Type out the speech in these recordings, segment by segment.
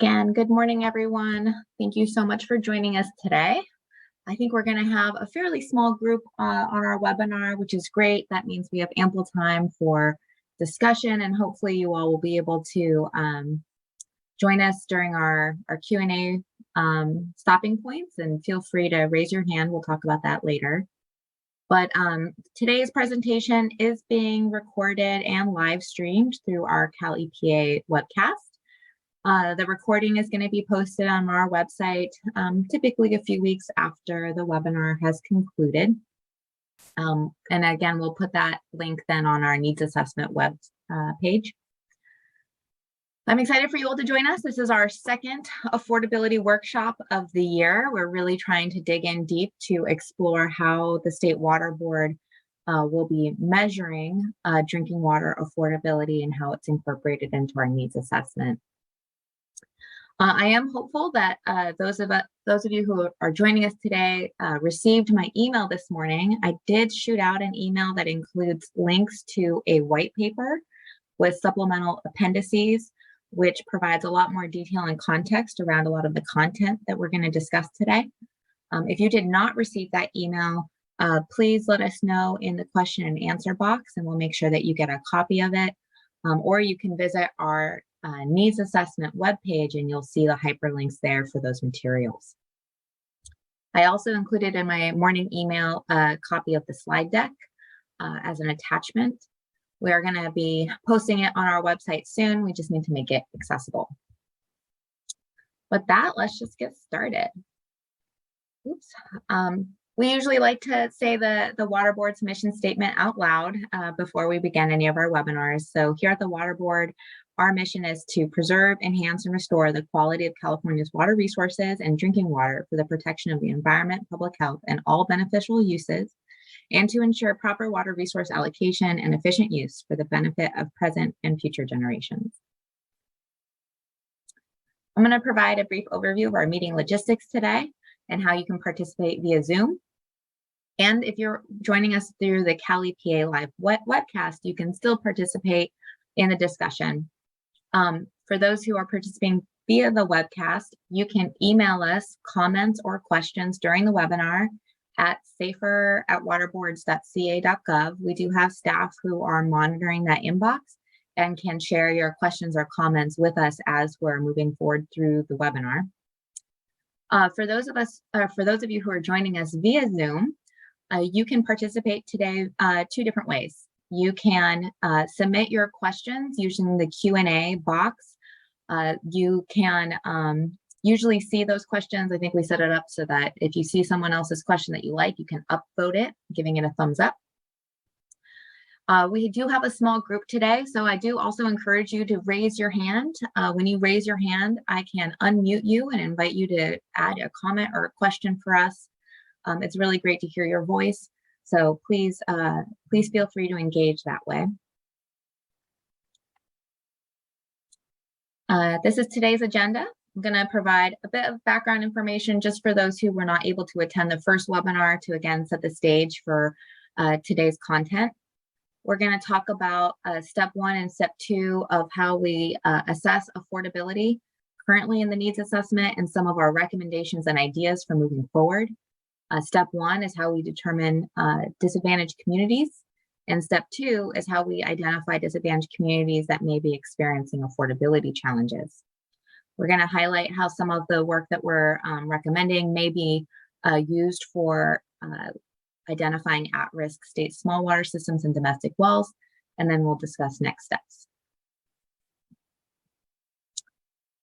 Again, good morning, everyone. Thank you so much for joining us today. I think we're going to have a fairly small group on our webinar, which is great. That means we have ample time for discussion, and hopefully you all will be able to join us during our Q&A stopping points, and feel free to raise your hand. We'll talk about that later. But today's presentation is being recorded and live streamed through our Cal EPA webcast. The recording is going to be posted on our website typically a few weeks after the webinar has concluded. And again, we'll put that link then on our needs assessment web page. I'm excited for you all to join us. This is our second affordability workshop of the year. We're really trying to dig in deep to explore how the State Water Board will be measuring drinking water affordability and how it's incorporated into our needs assessment. I am hopeful that those of you who are joining us today received my email this morning. I did shoot out an email that includes links to a white paper with supplemental appendices, which provides a lot more detail and context around a lot of the content that we're going to discuss today. If you did not receive that email, please let us know in the question and answer box, and we'll make sure that you get a copy of it. Or you can visit our needs assessment webpage, and you'll see the hyperlinks there for those materials. I also included in my morning email a copy of the slide deck as an attachment. We are going to be posting it on our website soon. We just need to make it accessible. With that, let's just get started. Oops. We usually like to say the Water Board's mission statement out loud before we begin any of our webinars. So here at the Water Board, our mission is to preserve, enhance, and restore the quality of California's water resources and drinking water for the protection of the environment, public health, and all beneficial uses, and to ensure proper water resource allocation and efficient use for the benefit of present and future generations. I'm going to provide a brief overview of our meeting logistics today and how you can participate via Zoom. And if you're joining us through the Cal EPA live webcast, you can still participate in the discussion. For those who are participating via the webcast, you can email us comments or questions during the webinar at safer@waterboards.ca.gov. We do have staff who are monitoring that inbox and can share your questions or comments with us as we're moving forward through the webinar. For those of you who are joining us via Zoom, you can participate today two different ways. You can submit your questions using the Q&A box. You can usually see those questions. I think we set it up so that if you see someone else's question that you like, you can upvote it, giving it a thumbs up. We do have a small group today, so I do also encourage you to raise your hand. When you raise your hand, I can unmute you and invite you to add a comment or a question for us. It's really great to hear your voice, so please feel free to engage that way. This is today's agenda. I'm going to provide a bit of background information just for those who were not able to attend the first webinar to again set the stage for today's content. We're going to talk about step 1 and step 2 of how we assess affordability currently in the needs assessment and some of our recommendations and ideas for moving forward. Step 1 is how we determine disadvantaged communities, and step 2 is how we identify disadvantaged communities that may be experiencing affordability challenges. We're going to highlight how some of the work that we're recommending may be used for identifying at-risk state small water systems and domestic wells, and then we'll discuss next steps.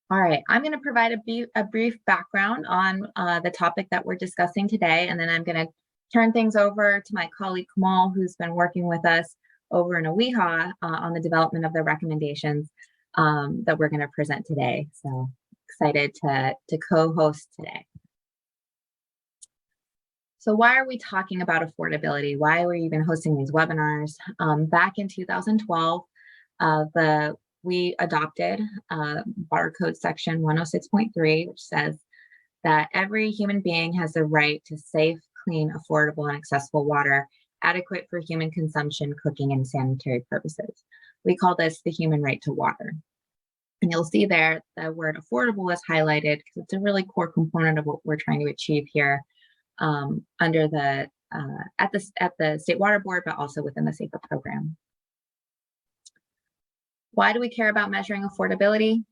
All right, I'm going to provide a brief background on the topic that we're discussing today, and then I'm going to turn things over to my colleague Kamal, who's been working with us over in OWIHA on the development of the recommendations that we're going to present today. So excited to co-host today. So why are we talking about affordability? Why are we even hosting these webinars? Back in 2012, we adopted Water Code Section 106.3, which says that every human being has the right to safe, clean, affordable, and accessible water, adequate for human consumption, cooking, and sanitary purposes. We call this the human right to water. And you'll see there the word affordable is highlighted because it's a really core component of what we're trying to achieve here under the at the State Water Board, but also within the SAFER program. Why do we care about measuring affordability?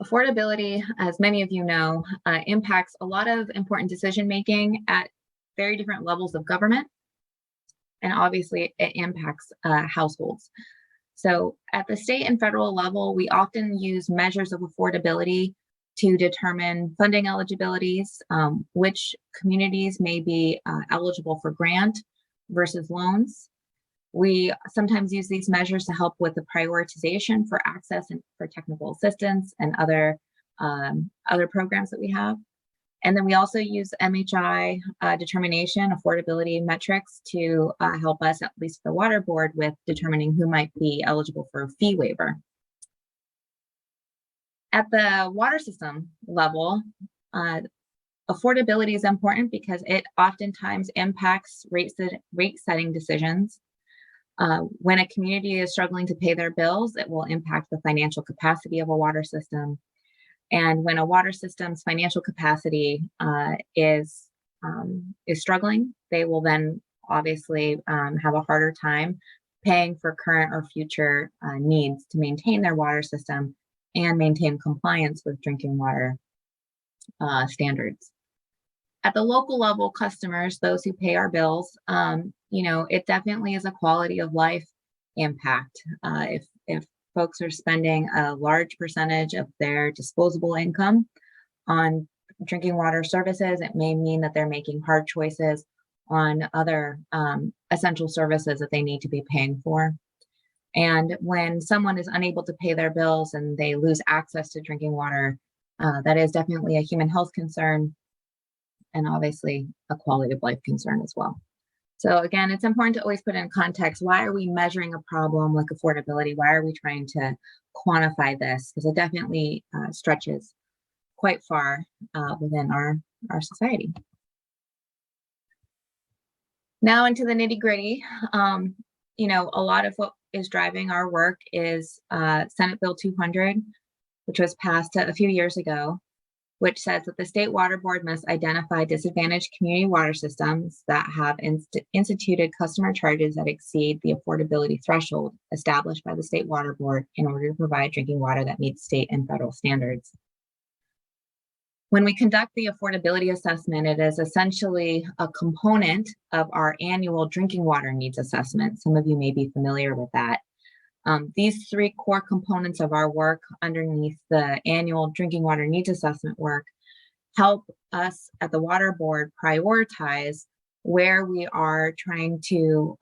Affordability, as many of you know, impacts a lot of important decision making at very different levels of government, and obviously it impacts households. So at the state and federal level, we often use measures of affordability to determine funding eligibilities, which communities may be eligible for grant versus loans. We sometimes use these measures to help with the prioritization for access and for technical assistance and other programs that we have. And then we also use MHI determination, affordability metrics to help us, at least the Water Board, with determining who might be eligible for a fee waiver. At the water system level, affordability is important because it oftentimes impacts rate setting decisions. When a community is struggling to pay their bills, it will impact the financial capacity of a water system. And when a water system's financial capacity is struggling, they will then obviously have a harder time paying for current or future needs to maintain their water system and maintain compliance with drinking water standards. At the local level, customers, those who pay our bills, it definitely is a quality of life impact. If folks are spending a large percentage of their disposable income on drinking water services, it may mean that they're making hard choices on other essential services that they need to be paying for. And when someone is unable to pay their bills and they lose access to drinking water, that is definitely a human health concern and obviously a quality of life concern as well. So again, it's important to always put in context, why are we measuring a problem like affordability? Why are we trying to quantify this? Because it definitely stretches quite far within our society. Now into the nitty gritty. A lot of what is driving our work is Senate Bill 200, which was passed a few years ago, which says that the State Water Board must identify disadvantaged community water systems that have instituted customer charges that exceed the affordability threshold established by the State Water Board in order to provide drinking water that meets state and federal standards. When we conduct the affordability assessment, it is essentially a component of our annual drinking water needs assessment. Some of you may be familiar with that. These three core components of our work underneath the annual drinking water needs assessment work help us at the Water Board prioritize where we are trying to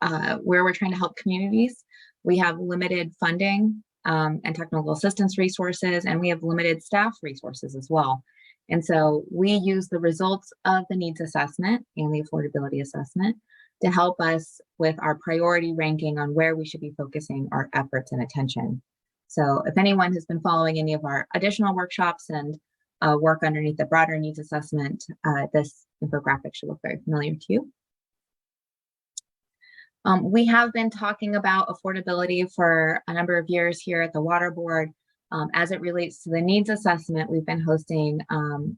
help communities. We have limited funding and technical assistance resources, and we have limited staff resources as well. And so we use the results of the needs assessment and the affordability assessment to help us with our priority ranking on where we should be focusing our efforts and attention. So if anyone has been following any of our additional workshops and work underneath the broader needs assessment, this infographic should look very familiar to you. We have been talking about affordability for a number of years here at the Water Board. As it relates to the needs assessment, we've been hosting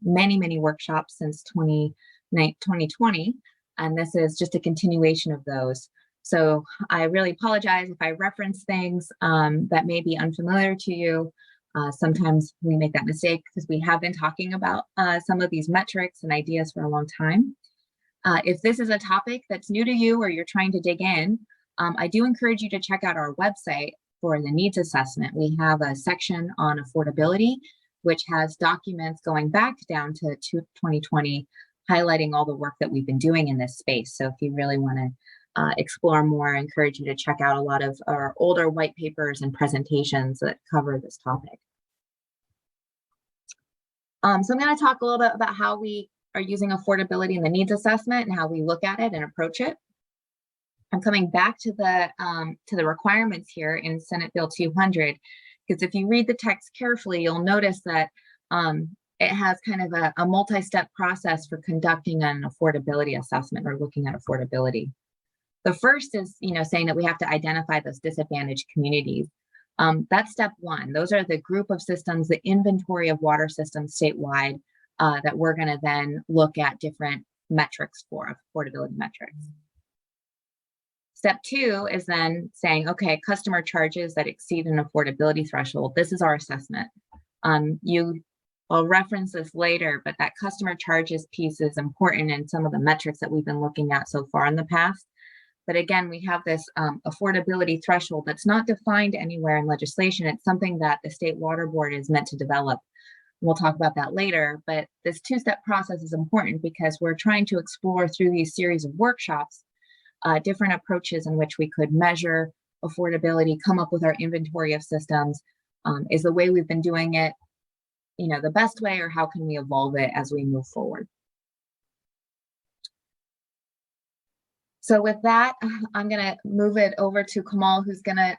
many workshops since 2020. And this is just a continuation of those. So I really apologize if I reference things that may be unfamiliar to you. Sometimes we make that mistake because we have been talking about some of these metrics and ideas for a long time. If this is a topic that's new to you or you're trying to dig in, I do encourage you to check out our website for the needs assessment. We have a section on affordability, which has documents going back down to 2020, highlighting all the work that we've been doing in this space. So if you really want to explore more, I encourage you to check out a lot of our older white papers and presentations that cover this topic. So I'm going to talk a little bit about how we are using affordability in the needs assessment and how we look at it and approach it. I'm coming back to the requirements here in Senate Bill 200, because if you read the text carefully, you'll notice that it has kind of a multi-step process for conducting an affordability assessment or looking at affordability. The first is, saying that we have to identify those disadvantaged communities. That's step one. Those are the group of systems, the inventory of water systems statewide that we're going to then look at different metrics for, affordability metrics. Step two is then saying, okay, customer charges that exceed an affordability threshold. This is our assessment. I'll reference this later, but that customer charges piece is important in some of the metrics that we've been looking at so far in the past. But again, we have this affordability threshold that's not defined anywhere in legislation. It's something that the State Water Board is meant to develop. We'll talk about that later, but this two-step process is important because we're trying to explore through these series of workshops different approaches in which we could measure affordability, come up with our inventory of systems. Is the way we've been doing it, the best way, or how can we evolve it as we move forward? So with that, I'm going to move it over to Kamal, who's going to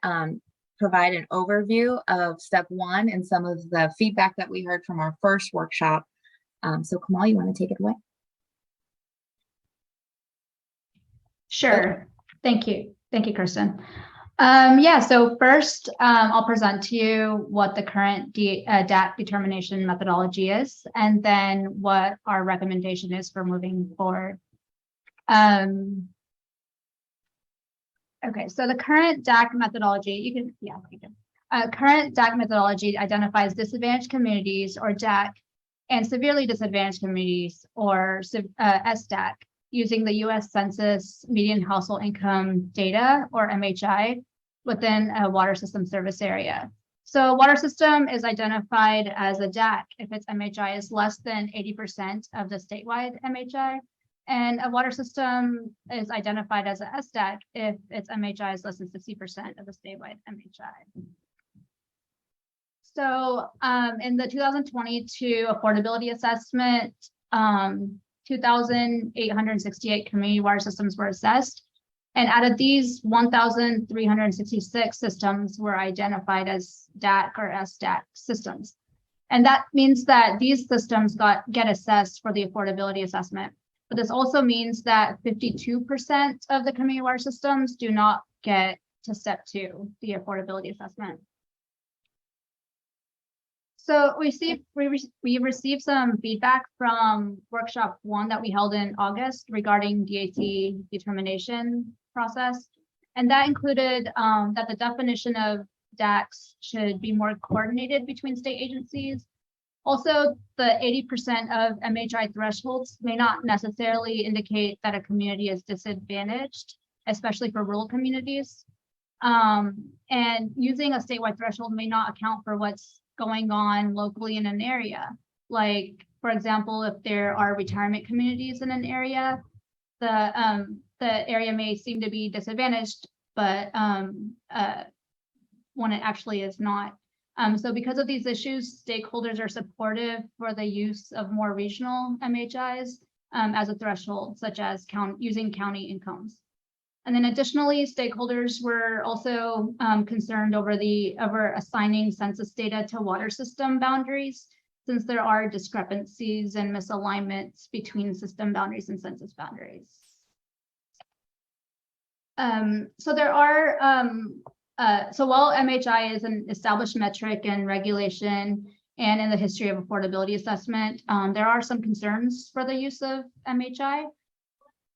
provide an overview of step one and some of the feedback that we heard from our first workshop. So Kamal, you want to take it away? Sure. Thank you. Thank you, Kirsten. Yeah, so first, I'll present to you what the current DAC determination methodology is, and then what our recommendation is for moving forward. Okay, so the current DAC methodology, current DAC methodology identifies disadvantaged communities, or DAC, and severely disadvantaged communities, or SDAC, using the U.S. Census median household income data, or MHI, within a water system service area. So water system is identified as a DAC if its MHI is less than 80% of the statewide MHI, and a water system is identified as a SDAC if its MHI is less than 60% of the statewide MHI. So in the 2022 affordability assessment, 2,868 community water systems were assessed, and out of these, 1,366 systems were identified as DAC or SDAC systems. And that means that these systems get assessed for the affordability assessment. But this also means that 52% of the community water systems do not get to step two, the affordability assessment. So we received some feedback from workshop one that we held in August regarding DAT determination process. And that included that the definition of DACs should be more coordinated between state agencies. Also, the 80% of MHI thresholds may not necessarily indicate that a community is disadvantaged, especially for rural communities. And using a statewide threshold may not account for what's going on locally in an area. Like, for example, if there are retirement communities in an area, the area may seem to be disadvantaged, but when it actually is not. So because of these issues, stakeholders are supportive for the use of more regional MHIs as a threshold, such as using county incomes. And then additionally, stakeholders were also concerned over assigning census data to water system boundaries, since there are discrepancies and misalignments between system boundaries and census boundaries. So there are so while MHI is an established metric in regulation and in the history of affordability assessment, there are some concerns for the use of MHI.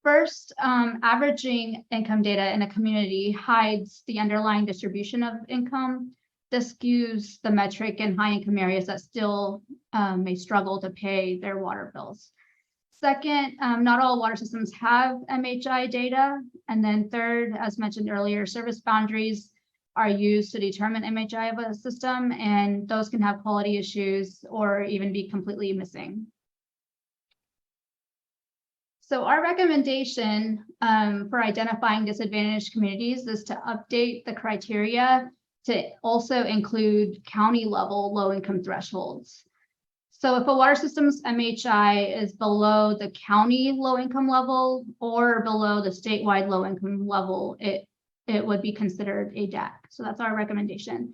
First, averaging income data in a community hides the underlying distribution of income. This skews the metric in high-income areas that still may struggle to pay their water bills. Second, not all water systems have MHI data. And then third, as mentioned earlier, service boundaries are used to determine MHI of a system, and those can have quality issues or even be completely missing. So our recommendation for identifying disadvantaged communities is to update the criteria to also include county level low-income thresholds. So if a water system's MHI is below the county low-income level or below the statewide low-income level, it would be considered a DAC. So that's our recommendation.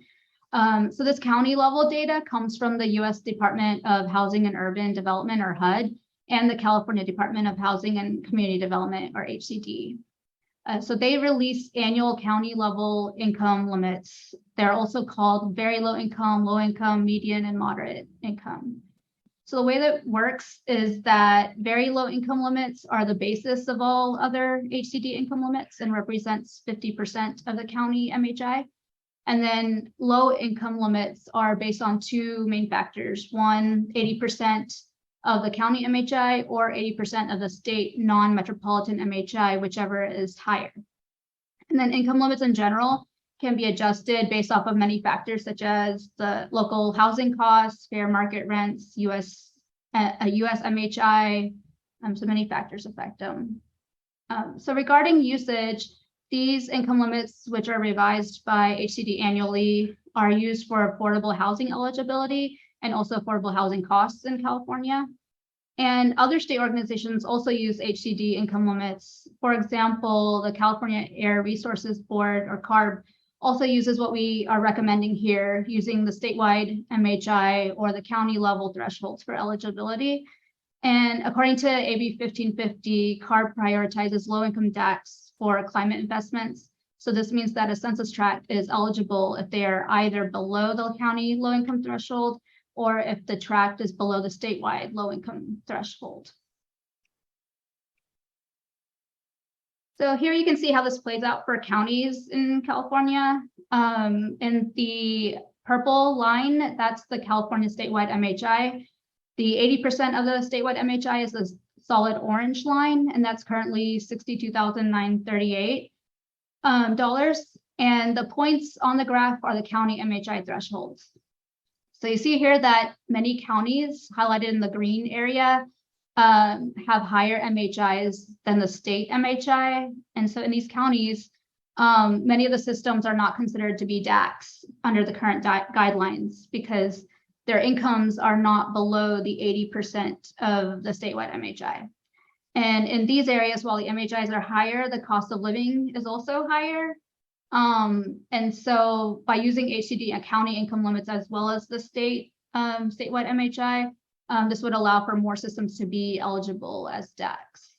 So this county level data comes from the U.S. Department of Housing and Urban Development, or HUD, and the California Department of Housing and Community Development, or HCD. So they release annual county level income limits. They're also called very low income, median, and moderate income. So the way that works is that very low income limits are the basis of all other HCD income limits and represents 50% of the county MHI. And then low income limits are based on two main factors. One, 80% of the county MHI or 80% of the state non-metropolitan MHI, whichever is higher. And then income limits in general can be adjusted based off of many factors, such as the local housing costs, fair market rents, US MHI, so many factors affect them. So regarding usage, these income limits, which are revised by HCD annually, are used for affordable housing eligibility and also affordable housing costs in California. And other state organizations also use HCD income limits. For example, the California Air Resources Board, or CARB, also uses what we are recommending here, using the statewide MHI or the county level thresholds for eligibility. And according to AB 1550, CARB prioritizes low-income DACs for climate investments. So this means that a census tract is eligible if they are either below the county low-income threshold or if the tract is below the statewide low-income threshold. So here you can see how this plays out for counties in California. In the purple line, that's the California statewide MHI. The 80% of the statewide MHI is the solid orange line, and that's currently $62,938. And the points on the graph are the county MHI thresholds. So you see here that many counties highlighted in the green area have higher MHIs than the state MHI. And so in these counties, many of the systems are not considered to be DACs under the current guidelines because their incomes are not below the 80% of the statewide MHI. And in these areas, while the MHIs are higher, the cost of living is also higher. And so by using HCD and county income limits as well as the statewide MHI, this would allow for more systems to be eligible as DACs.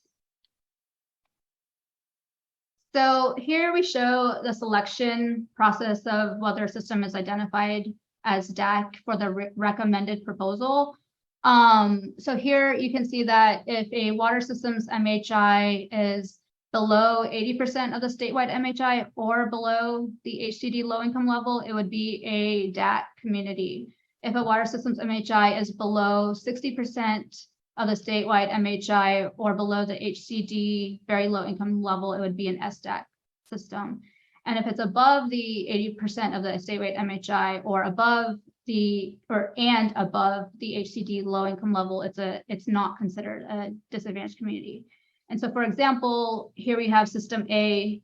So here we show the selection process of whether a system is identified as DAC for the recommended proposal. So here you can see that if a water system's MHI is below 80% of the statewide MHI or below the HCD low income level, it would be a DAC community. If a water system's MHI is below 60% of the statewide MHI or below the HCD very low income level, it would be an SDAC system. And if it's above the 80% of the statewide MHI or above the above the HCD low income level, it's not considered a disadvantaged community. And so, for example, here we have system A,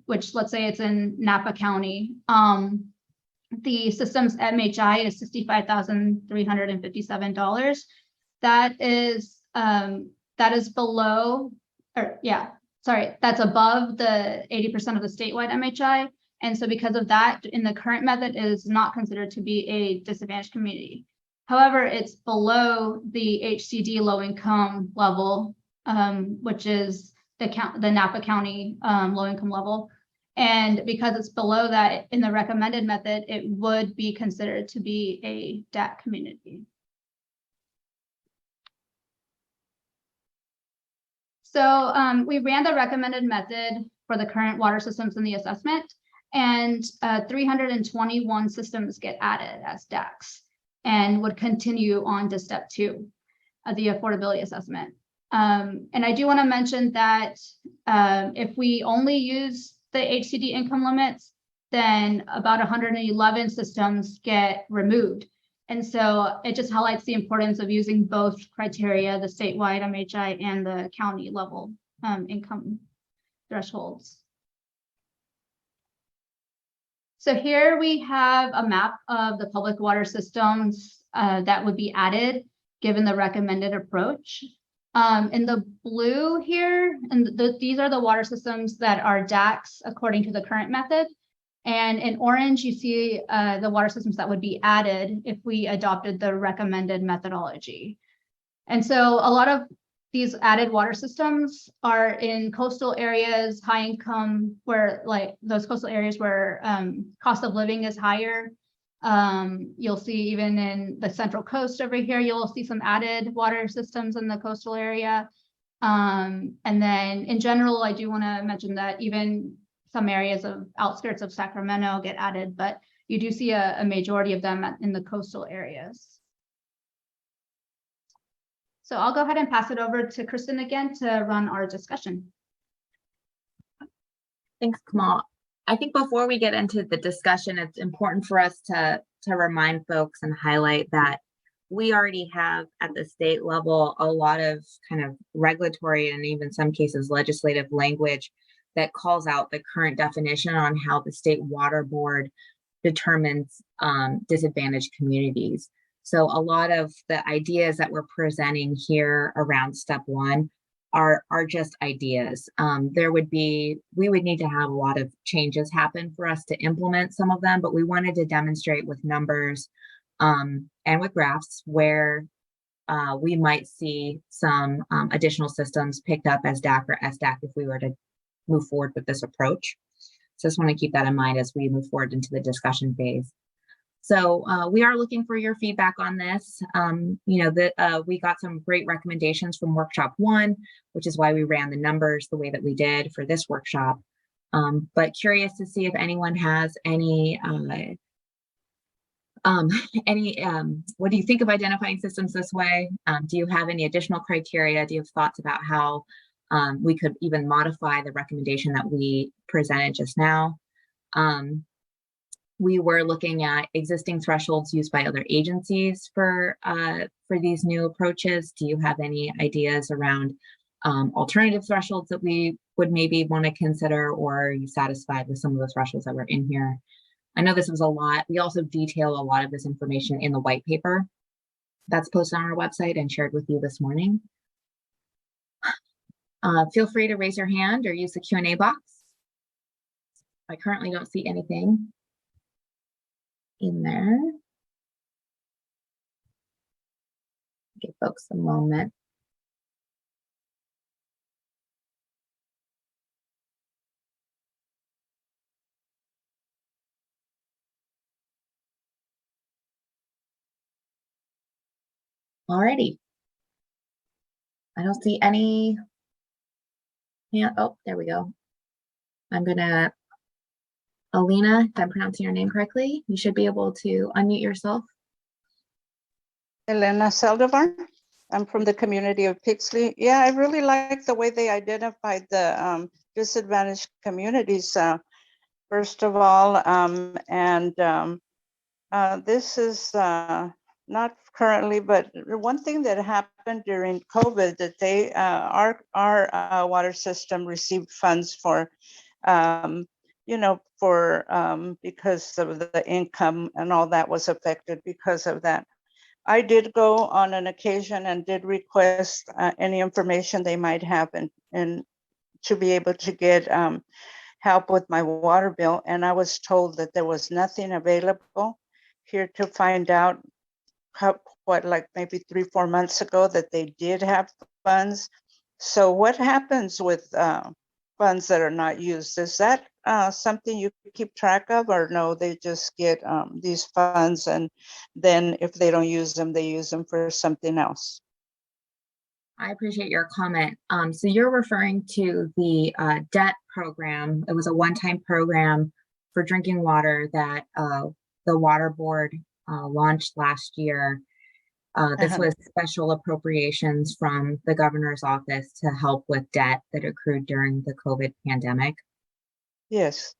which let's say it's in Napa County. The system's MHI is $65,357. That is below, that's above the 80% of the statewide MHI. And so because of that, in the current method, it is not considered to be a disadvantaged community. However, it's below the HCD low income level, which is the Napa County low income level. And because it's below that in the recommended method, it would be considered to be a DAC community. So we ran the recommended method for the current water systems in the assessment, and 321 systems get added as DACs and would continue on to step 2 of the affordability assessment. And I do want to mention that if we only use the HCD income limits, then about 111 systems get removed. And so it just highlights the importance of using both criteria, the statewide MHI and the county level income thresholds. So here we have a map of the public water systems that would be added given the recommended approach. In the blue here, and these are the water systems that are DACs according to the current method. And in orange, you see the water systems that would be added if we adopted the recommended methodology. And so a lot of these added water systems are in coastal areas, high income, where like those coastal areas where cost of living is higher. You'll see even in the Central Coast over here, you'll see some added water systems in the coastal area. And then in general, I do want to mention that even some areas of outskirts of Sacramento get added, but you do see a majority of them in the coastal areas. So I'll go ahead and pass it over to Kristen again to run our discussion. Thanks, Kamal. I think before we get into the discussion, it's important for us to remind folks and highlight that we already have at the state level a lot of kind of regulatory and even some cases legislative language that calls out the current definition on how the State Water Board determines disadvantaged communities. So a lot of the ideas that we're presenting here around step one are just ideas. We would need to have a lot of changes happen for us to implement some of them, but we wanted to demonstrate with numbers and with graphs where we might see some additional systems picked up as DAC or SDAC if we were to move forward with this approach. So just want to keep that in mind as we move forward into the discussion phase. So we are looking for your feedback on this. We got some great recommendations from workshop 1, which is why we ran the numbers the way that we did for this workshop. But curious to see if anyone has any, what do you think of identifying systems this way? Do you have any additional criteria? Do you have thoughts about how we could even modify the recommendation that we presented just now? We were looking at existing thresholds used by other agencies for these new approaches. Do you have any ideas around alternative thresholds that we would maybe want to consider, or are you satisfied with some of the thresholds that were in here? I know this was a lot. We also detail a lot of this information in the white paper that's posted on our website and shared with you this morning. Feel free to raise your hand or use the Q&A box. I currently don't see anything in there. Give folks a moment. Alrighty. I don't see any. Yeah, oh, there we go. I'm gonna, Alina, if I'm pronouncing your name correctly, you should be able to unmute yourself. Elena Saldivar. I'm from the community of Pixley. Yeah, I really like the way they identified the disadvantaged communities, first of all. This is not currently, but one thing that happened during COVID that they, our water system received funds for, because of the income and all that was affected because of that. I did go on an occasion and did request any information they might have and to be able to get help with my water bill. And I was told that there was nothing available. Here to find out like maybe 3-4 months ago that they did have funds. So what happens with funds that are not used? Is that something you keep track of, or no, they just get these funds and then if they don't use them, they use them for something else? I appreciate your comment. So you're referring to the debt program. It was a one-time program for drinking water that the Water Board launched last year. This was special appropriations from the governor's office to help with debt that accrued during the COVID pandemic. Yes.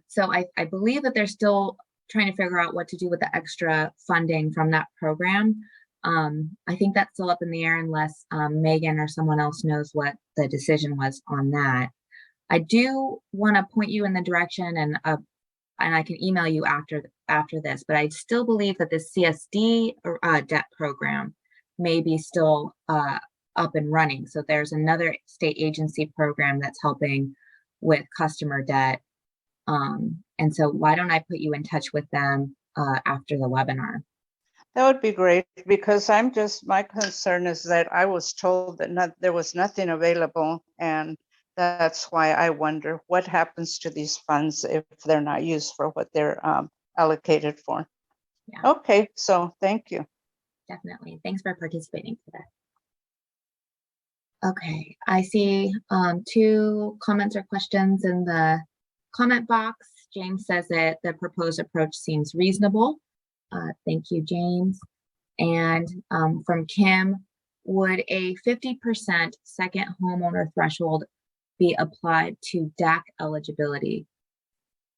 So I believe that they're still trying to figure out what to do with the extra funding from that program. I think that's still up in the air unless Megan or someone else knows what the decision was on that. I do want to point you in the direction, and I can email you after this, but I still believe that the CSD debt program may be still up and running. So there's another state agency program that's helping with customer debt. And so why don't I put you in touch with them after the webinar? That would be great, because my concern is that I was told that there was nothing available, and that's why I wonder what happens to these funds if they're not used for what they're allocated for. Yeah. Okay, so thank you. Definitely. Thanks for participating today. Okay, I see 2 comments or questions in the comment box. James says that the proposed approach seems reasonable. Thank you, James. And from Kim, would a 50% second homeowner threshold be applied to DAC eligibility?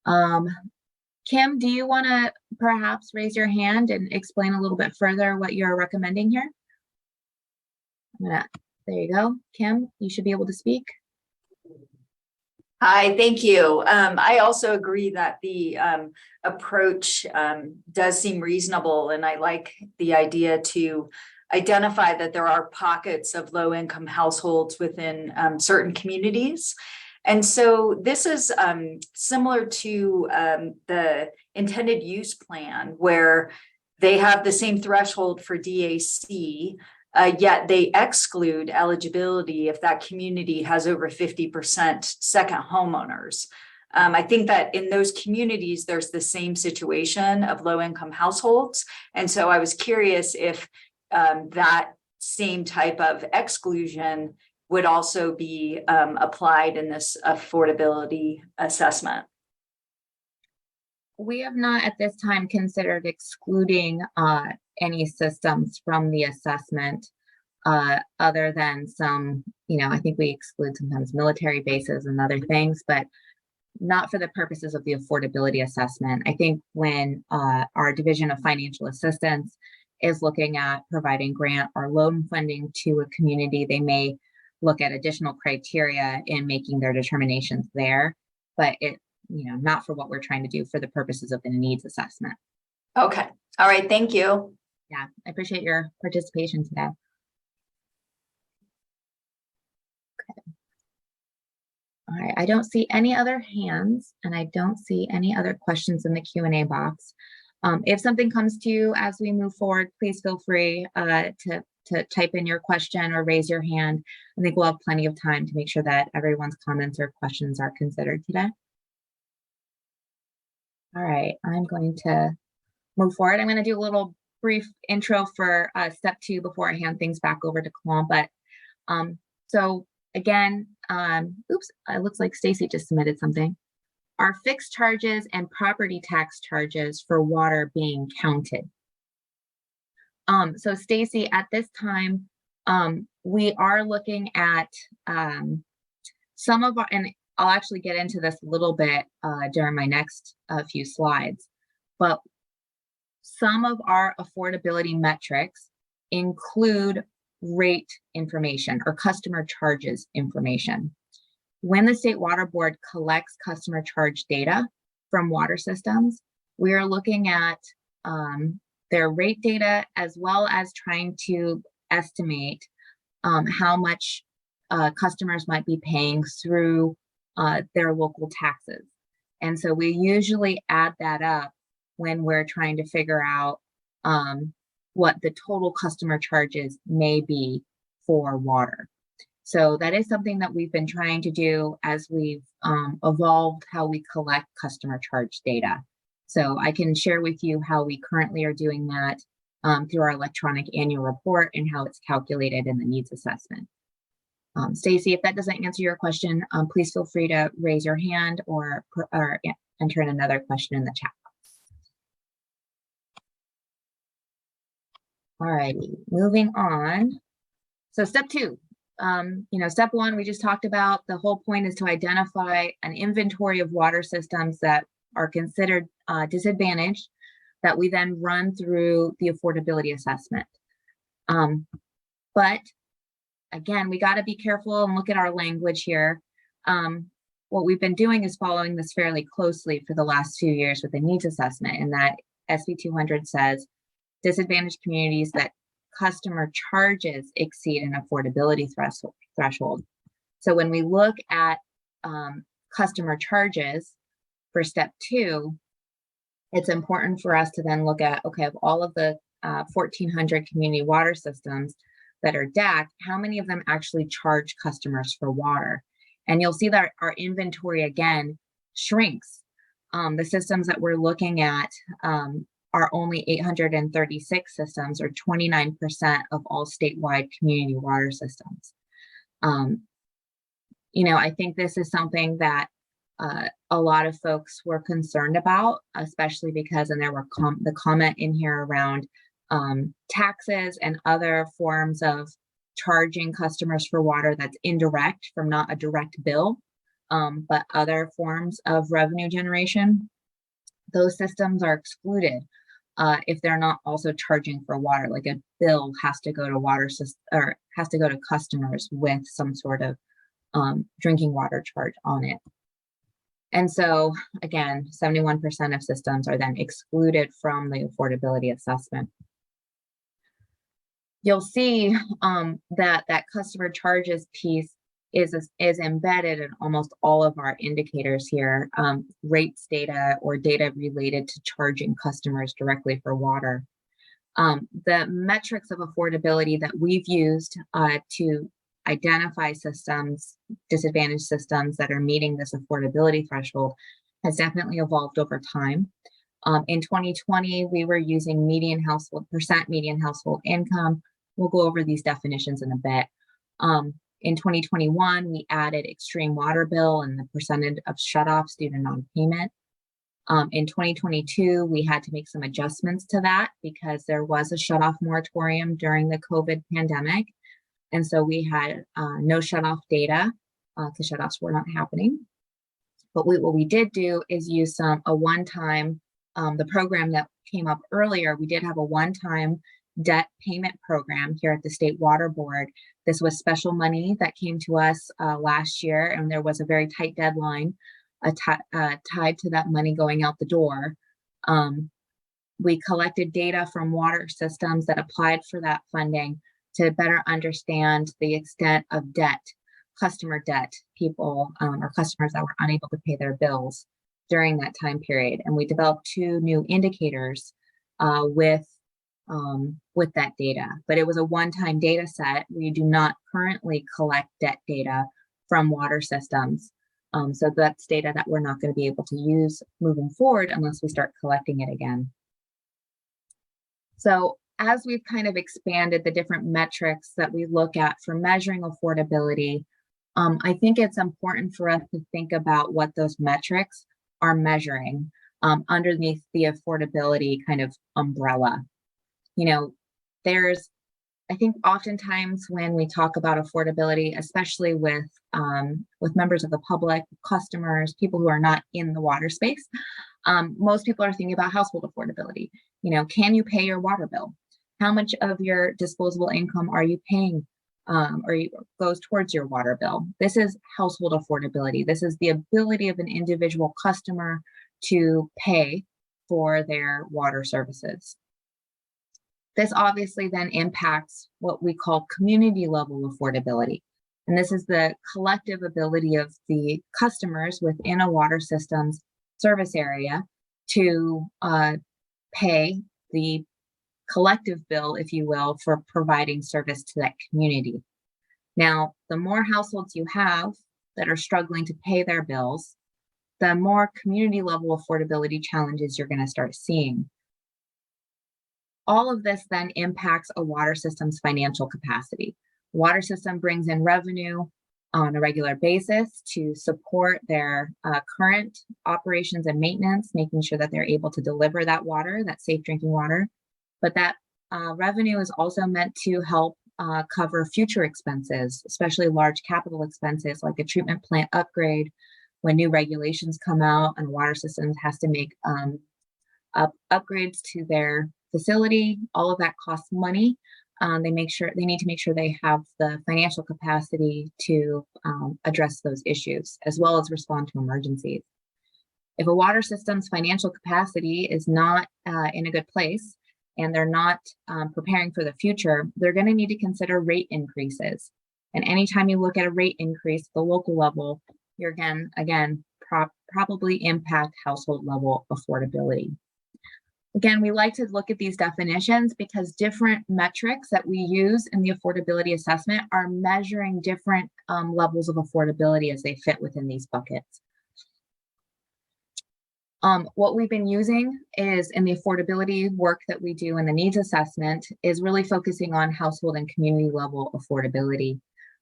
Kim, do you want to perhaps raise your hand and explain a little bit further what you're recommending here? There you go. Kim, you should be able to speak. Hi, thank you. I also agree that the approach does seem reasonable, and I like the idea to identify that there are pockets of low-income households within certain communities. And so this is similar to the intended use plan, where they have the same threshold for DAC, yet they exclude eligibility if that community has over 50% second homeowners. I think that in those communities, there's the same situation of low-income households. And so I was curious if that same type of exclusion would also be applied in this affordability assessment. We have not at this time considered excluding any systems from the assessment other than some, I think we exclude sometimes military bases and other things, but not for the purposes of the affordability assessment. I think when our Division of Financial Assistance is looking at providing grant or loan funding to a community, they may look at additional criteria in making their determinations there, but not for what we're trying to do for the purposes of the needs assessment. Okay. All right. Thank you. Yeah, I appreciate your participation today. Okay. All right, I don't see any other hands, and I don't see any other questions in the Q&A box. If something comes to you as we move forward, please feel free to type in your question or raise your hand. I think we'll have plenty of time to make sure that everyone's comments or questions are considered today. All right, I'm going to move forward. I'm going to do a little brief intro for step 2 before I hand things back over to Kamal. But so again, oops, it looks like Stacy just submitted something. Are fixed charges and property tax charges for water being counted? So Stacy, at this time, we are looking at some of our, and I'll actually get into this a little bit during my next few slides, but some of our affordability metrics include rate information or customer charges information. When the State Water Board collects customer charge data from water systems, we are looking at their rate data, as well as trying to estimate how much customers might be paying through their local taxes. And so we usually add that up when we're trying to figure out what the total customer charges may be for water. So that is something that we've been trying to do as we've evolved how we collect customer charge data. So I can share with you how we currently are doing that through our electronic annual report and how it's calculated in the needs assessment. Stacy, if that doesn't answer your question, please feel free to raise your hand or enter in another question in the chat box. All righty, moving on. So step 2, step 1, we just talked about. The whole point is to identify an inventory of water systems that are considered disadvantaged, that we then run through the affordability assessment. But again, we got to be careful and look at our language here. What we've been doing is following this fairly closely for the last few years with the needs assessment, and that SB 200 says disadvantaged communities that customer charges exceed an affordability threshold. So when we look at customer charges for step 2, it's important for us to then look at, okay, of all of the 1,400 community water systems that are DAC, how many of them actually charge customers for water? And you'll see that our inventory again shrinks. The systems that we're looking at are only 836 systems, or 29% of all statewide community water systems. I think this is something that a lot of folks were concerned about, especially because, and there were the comment in here around taxes and other forms of charging customers for water that's indirect from not a direct bill, but other forms of revenue generation. Those systems are excluded if they're not also charging for water. Like a bill has to go to water system, or has to go to customers with some sort of drinking water charge on it. And so again, 71% of systems are then excluded from the affordability assessment. You'll see that customer charges piece is embedded in almost all of our indicators here, rates data or data related to charging customers directly for water. The metrics of affordability that we've used to identify systems, disadvantaged systems that are meeting this affordability threshold has definitely evolved over time. In 2020, we were using median household income. We'll go over these definitions in a bit. In 2021, we added extreme water bill and the percentage of shutoffs due to non-payment. In 2022, we had to make some adjustments to that because there was a shutoff moratorium during the COVID pandemic. And so we had no shutoff data because shutoffs were not happening. But what we did do is use a one-time, the program that came up earlier, we did have a one-time debt payment program here at the State Water Board. This was special money that came to us last year, and there was a very tight deadline tied to that money going out the door. We collected data from water systems that applied for that funding to better understand the extent of debt, customer debt, people or customers that were unable to pay their bills during that time period. And we developed 2 new indicators with that data, but it was a one-time data set. We do not currently collect debt data from water systems. So that's data that we're not going to be able to use moving forward unless we start collecting it again. So as we've kind of expanded the different metrics that we look at for measuring affordability, I think it's important for us to think about what those metrics are measuring underneath the affordability kind of umbrella. I think oftentimes when we talk about affordability, especially with members of the public, customers, people who are not in the water space, most people are thinking about household affordability. Can you pay your water bill? How much of your disposable income are you paying or goes towards your water bill? This is household affordability. This is the ability of an individual customer to pay for their water services. This obviously then impacts what we call community level affordability. And this is the collective ability of the customers within a water system's service area to pay the collective bill, if you will, for providing service to that community. Now, the more households you have that are struggling to pay their bills, the more community level affordability challenges you're going to start seeing. All of this then impacts a water system's financial capacity. The water system brings in revenue on a regular basis to support their current operations and maintenance, making sure that they're able to deliver that water, that safe drinking water. But that revenue is also meant to help cover future expenses, especially large capital expenses like a treatment plant upgrade. When new regulations come out and water systems has to make upgrades to their facility, all of that costs money. They need to make sure they have the financial capacity to address those issues, as well as respond to emergencies. If a water system's financial capacity is not in a good place, and they're not preparing for the future, they're going to need to consider rate increases. And anytime you look at a rate increase at the local level, you're again probably impact household level affordability. Again, we like to look at these definitions because different metrics that we use in the affordability assessment are measuring different levels of affordability as they fit within these buckets. What we've been using is in the affordability work that we do in the needs assessment is really focusing on household and community level affordability.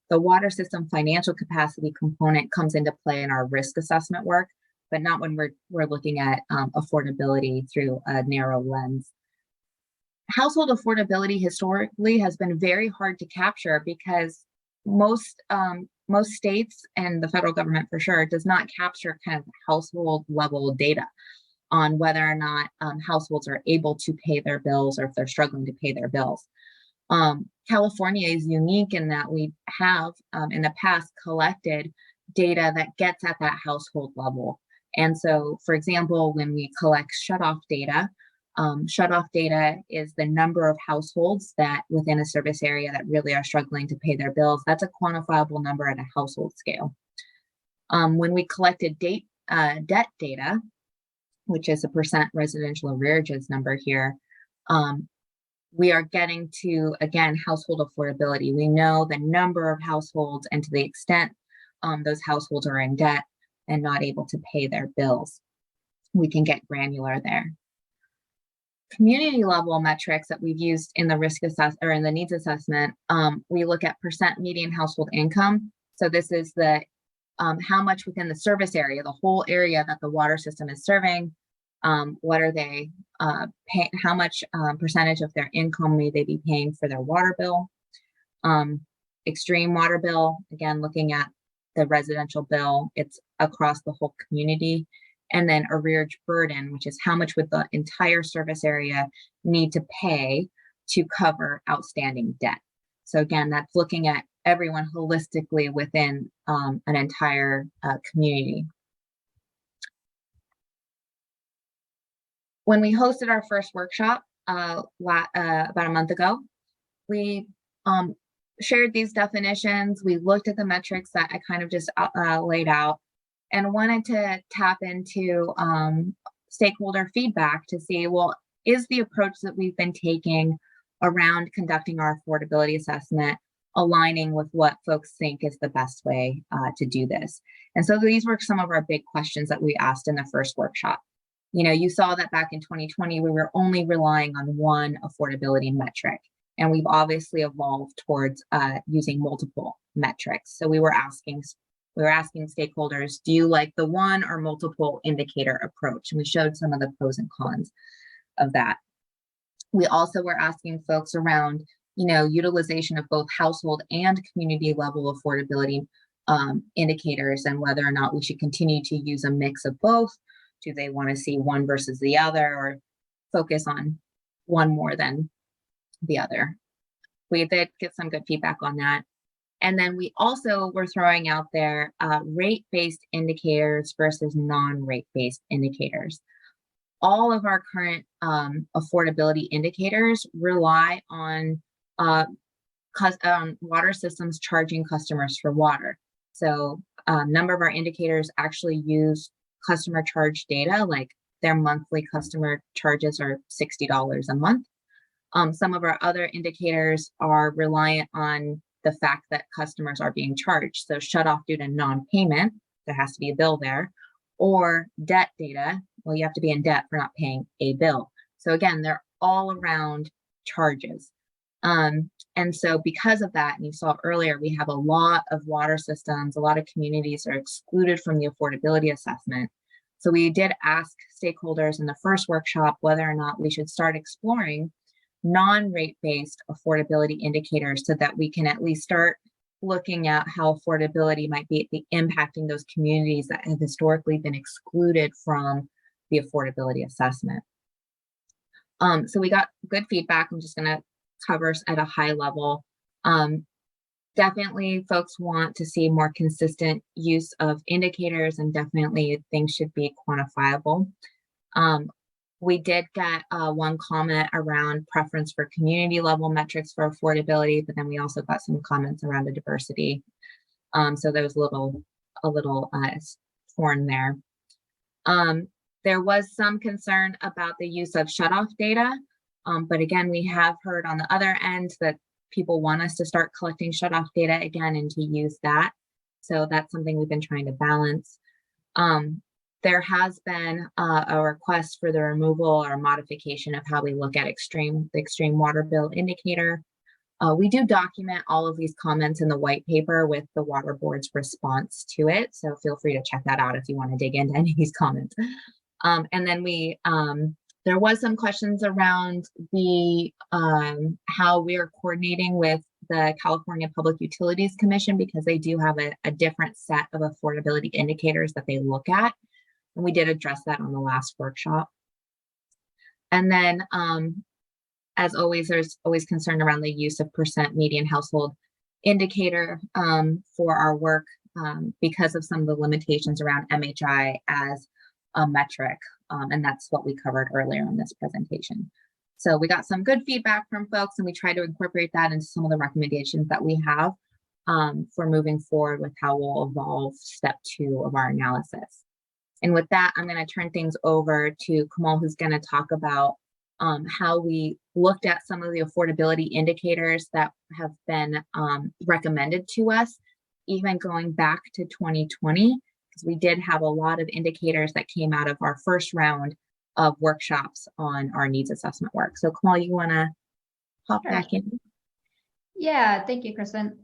The water system financial capacity component comes into play in our risk assessment work, but not when we're looking at affordability through a narrow lens. Household affordability historically has been very hard to capture because most states and the federal government for sure does not capture kind of household level data on whether or not households are able to pay their bills or if they're struggling to pay their bills. California is unique in that we have in the past collected data that gets at that household level. And so, for example, when we collect shutoff data is the number of households that within a service area that really are struggling to pay their bills. That's a quantifiable number at a household scale. When we collected debt data, which is a percent residential arrearages number here, we are getting to, again, household affordability. We know the number of households and to the extent those households are in debt and not able to pay their bills. We can get granular there. Community level metrics that we've used in the risk assess or in the needs assessment, we look at percent median household income. So this is the how much within the service area, the whole area that the water system is serving, what are they paying, how much percentage of their income may they be paying for their water bill. Extreme water bill, again, looking at the residential bill, it's across the whole community. And then arrearage burden, which is how much would the entire service area need to pay to cover outstanding debt. So again, that's looking at everyone holistically within an entire community. When we hosted our first workshop about a month ago, we shared these definitions. We looked at the metrics that I kind of just laid out and wanted to tap into stakeholder feedback to see, well, is the approach that we've been taking around conducting our affordability assessment aligning with what folks think is the best way to do this? And so these were some of our big questions that we asked in the first workshop. You know, you saw that back in 2020, we were only relying on one affordability metric, and we've obviously evolved towards using multiple metrics. So we were asking stakeholders, do you like the one or multiple indicator approach? And we showed some of the pros and cons of that. We also were asking folks around, you know, utilization of both household and community level affordability indicators and whether or not we should continue to use a mix of both. Do they want to see one versus the other or focus on one more than the other? We did get some good feedback on that. And then we also were throwing out there rate-based indicators versus non-rate-based indicators. All of our current affordability indicators rely on water systems charging customers for water. So a number of our indicators actually use customer charge data, like their monthly customer charges are $60 a month. Some of our other indicators are reliant on the fact that customers are being charged. So shut off due to non-payment, there has to be a bill there, or debt data, well, you have to be in debt for not paying a bill. So again, they're all around charges. And so because of that, and you saw earlier, we have a lot of water systems, a lot of communities are excluded from the affordability assessment. So we did ask stakeholders in the first workshop whether or not we should start exploring non-rate-based affordability indicators so that we can at least start looking at how affordability might be impacting those communities that have historically been excluded from the affordability assessment. So we got good feedback. I'm just going to cover at a high level. Definitely folks want to see more consistent use of indicators, and definitely things should be quantifiable. We did get one comment around preference for community level metrics for affordability, but then we also got some comments around the diversity. So there was a little torn there. There was some concern about the use of shutoff data. But again, we have heard on the other end that people want us to start collecting shutoff data again and to use that. So that's something we've been trying to balance. There has been a request for the removal or modification of how we look at the extreme water bill indicator. We do document all of these comments in the white paper with the water board's response to it. So feel free to check that out if you want to dig into any of these comments. And then there was some questions around the how we are coordinating with the California Public Utilities Commission, because they do have a different set of affordability indicators that they look at. And we did address that on the last workshop. And then, as always, there's always concern around the use of percent median household indicator for our work because of some of the limitations around MHI as a metric. And that's what we covered earlier in this presentation. So we got some good feedback from folks, and we try to incorporate that into some of the recommendations that we have for moving forward with how we'll evolve step 2 of our analysis. And with that, I'm going to turn things over to Kamal, who's going to talk about how we looked at some of the affordability indicators that have been recommended to us, even going back to 2020, because we did have a lot of indicators that came out of our first round of workshops on our needs assessment work. So Kamal, you want to hop Sure. back in? Yeah, thank you, Kristen.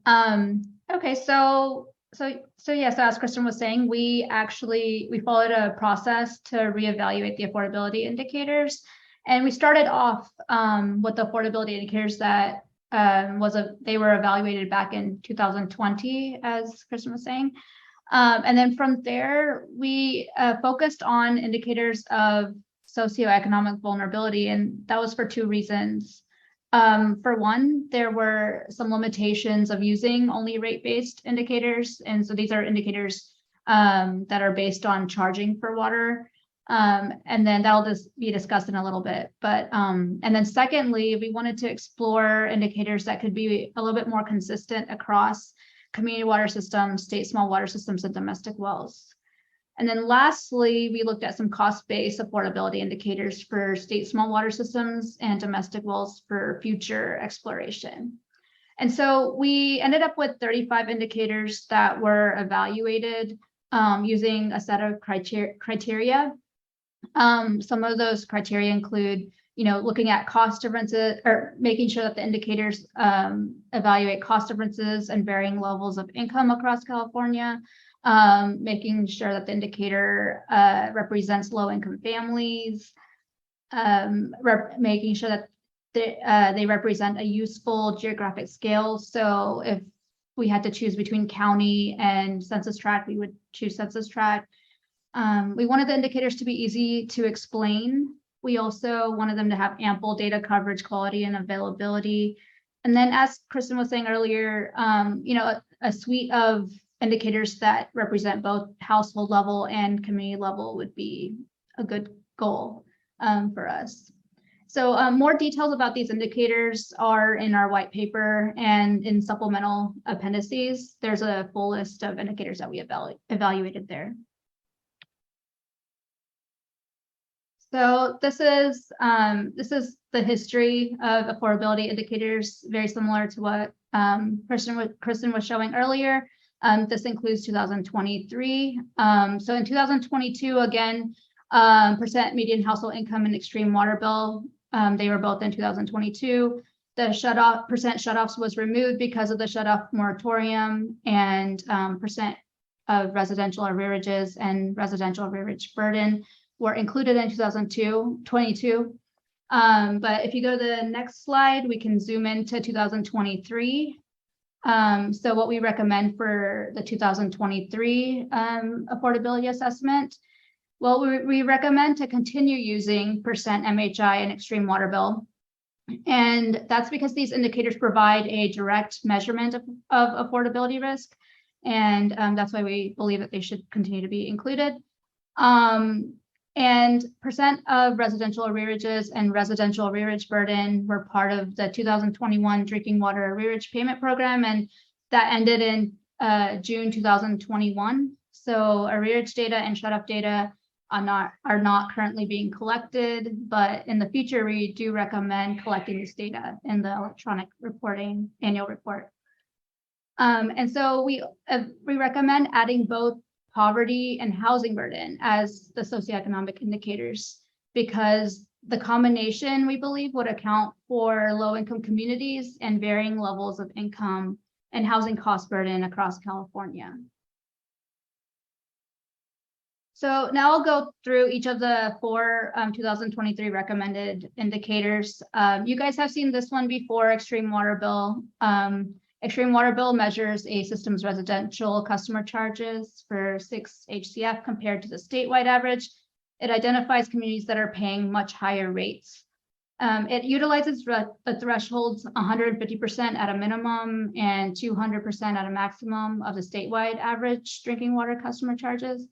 Okay, so as Kristen was saying, we followed a process to reevaluate the affordability indicators, and we started off with the affordability indicators that they were evaluated back in 2020, as Kristen was saying, and then from there we focused on indicators of socioeconomic vulnerability, and that was for 2 reasons. For one, there were some limitations of using only rate-based indicators. And so these are indicators that are based on charging for water. And then that'll just be discussed in a little bit. But and then secondly, we wanted to explore indicators that could be a little bit more consistent across community water systems, state small water systems, and domestic wells. And then lastly, we looked at some cost-based affordability indicators for state small water systems and domestic wells for future exploration. And so we ended up with 35 indicators that were evaluated using a set of criteria. Some of those criteria include, looking at cost differences, or making sure that the indicators evaluate cost differences and varying levels of income across California. Making sure that the indicator represents low-income families, making sure that they represent a useful geographic scale. So if we had to choose between county and census tract, we would choose census tract. We wanted the indicators to be easy to explain. We also wanted them to have ample data coverage, quality, and availability. And then, as Kristen was saying earlier, a suite of indicators that represent both household level and community level would be a good goal for us. So more details about these indicators are in our white paper, and in supplemental appendices, there's a full list of indicators that we evaluated there. So this is the history of affordability indicators, very similar to what Kristen was showing earlier. This includes 2023. So in 2022, again, percent median household income and extreme water bill, they were both in 2022. The percent shutoffs was removed because of the shutoff moratorium, and percent of residential arrearages and residential arrearage burden were included in 2022. But if you go to the next slide, we can zoom into 2023. So what we recommend for the 2023 affordability assessment, well, we recommend to continue using percent MHI and extreme water bill. And that's because these indicators provide a direct measurement of affordability risk. And that's why we believe that they should continue to be included. And percent of residential arrearages and residential arrearage burden were part of the 2021 drinking water arrearage payment program, and that ended in June 2021. So arrearage data and shutoff data are not currently being collected, but in the future, we do recommend collecting this data in the electronic reporting annual report. And so we recommend adding both poverty and housing burden as the socioeconomic indicators, because the combination, we believe, would account for low-income communities and varying levels of income and housing cost burden across California. So now I'll go through each of the four 2023 recommended indicators. You guys have seen this one before, extreme water bill. Extreme water bill measures a system's residential customer charges for 6 HCF compared to the statewide average. It identifies communities that are paying much higher rates. It utilizes the thresholds 150% at a minimum and 200% at a maximum of the statewide average drinking water customer charges.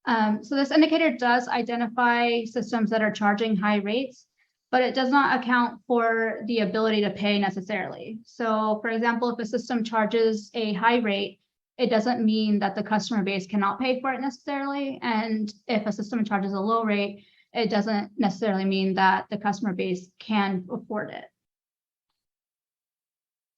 So this indicator does identify systems that are charging high rates, but it does not account for the ability to pay necessarily. So for example, if a system charges a high rate, it doesn't mean that the customer base cannot pay for it necessarily. And if a system charges a low rate, it doesn't necessarily mean that the customer base can afford it.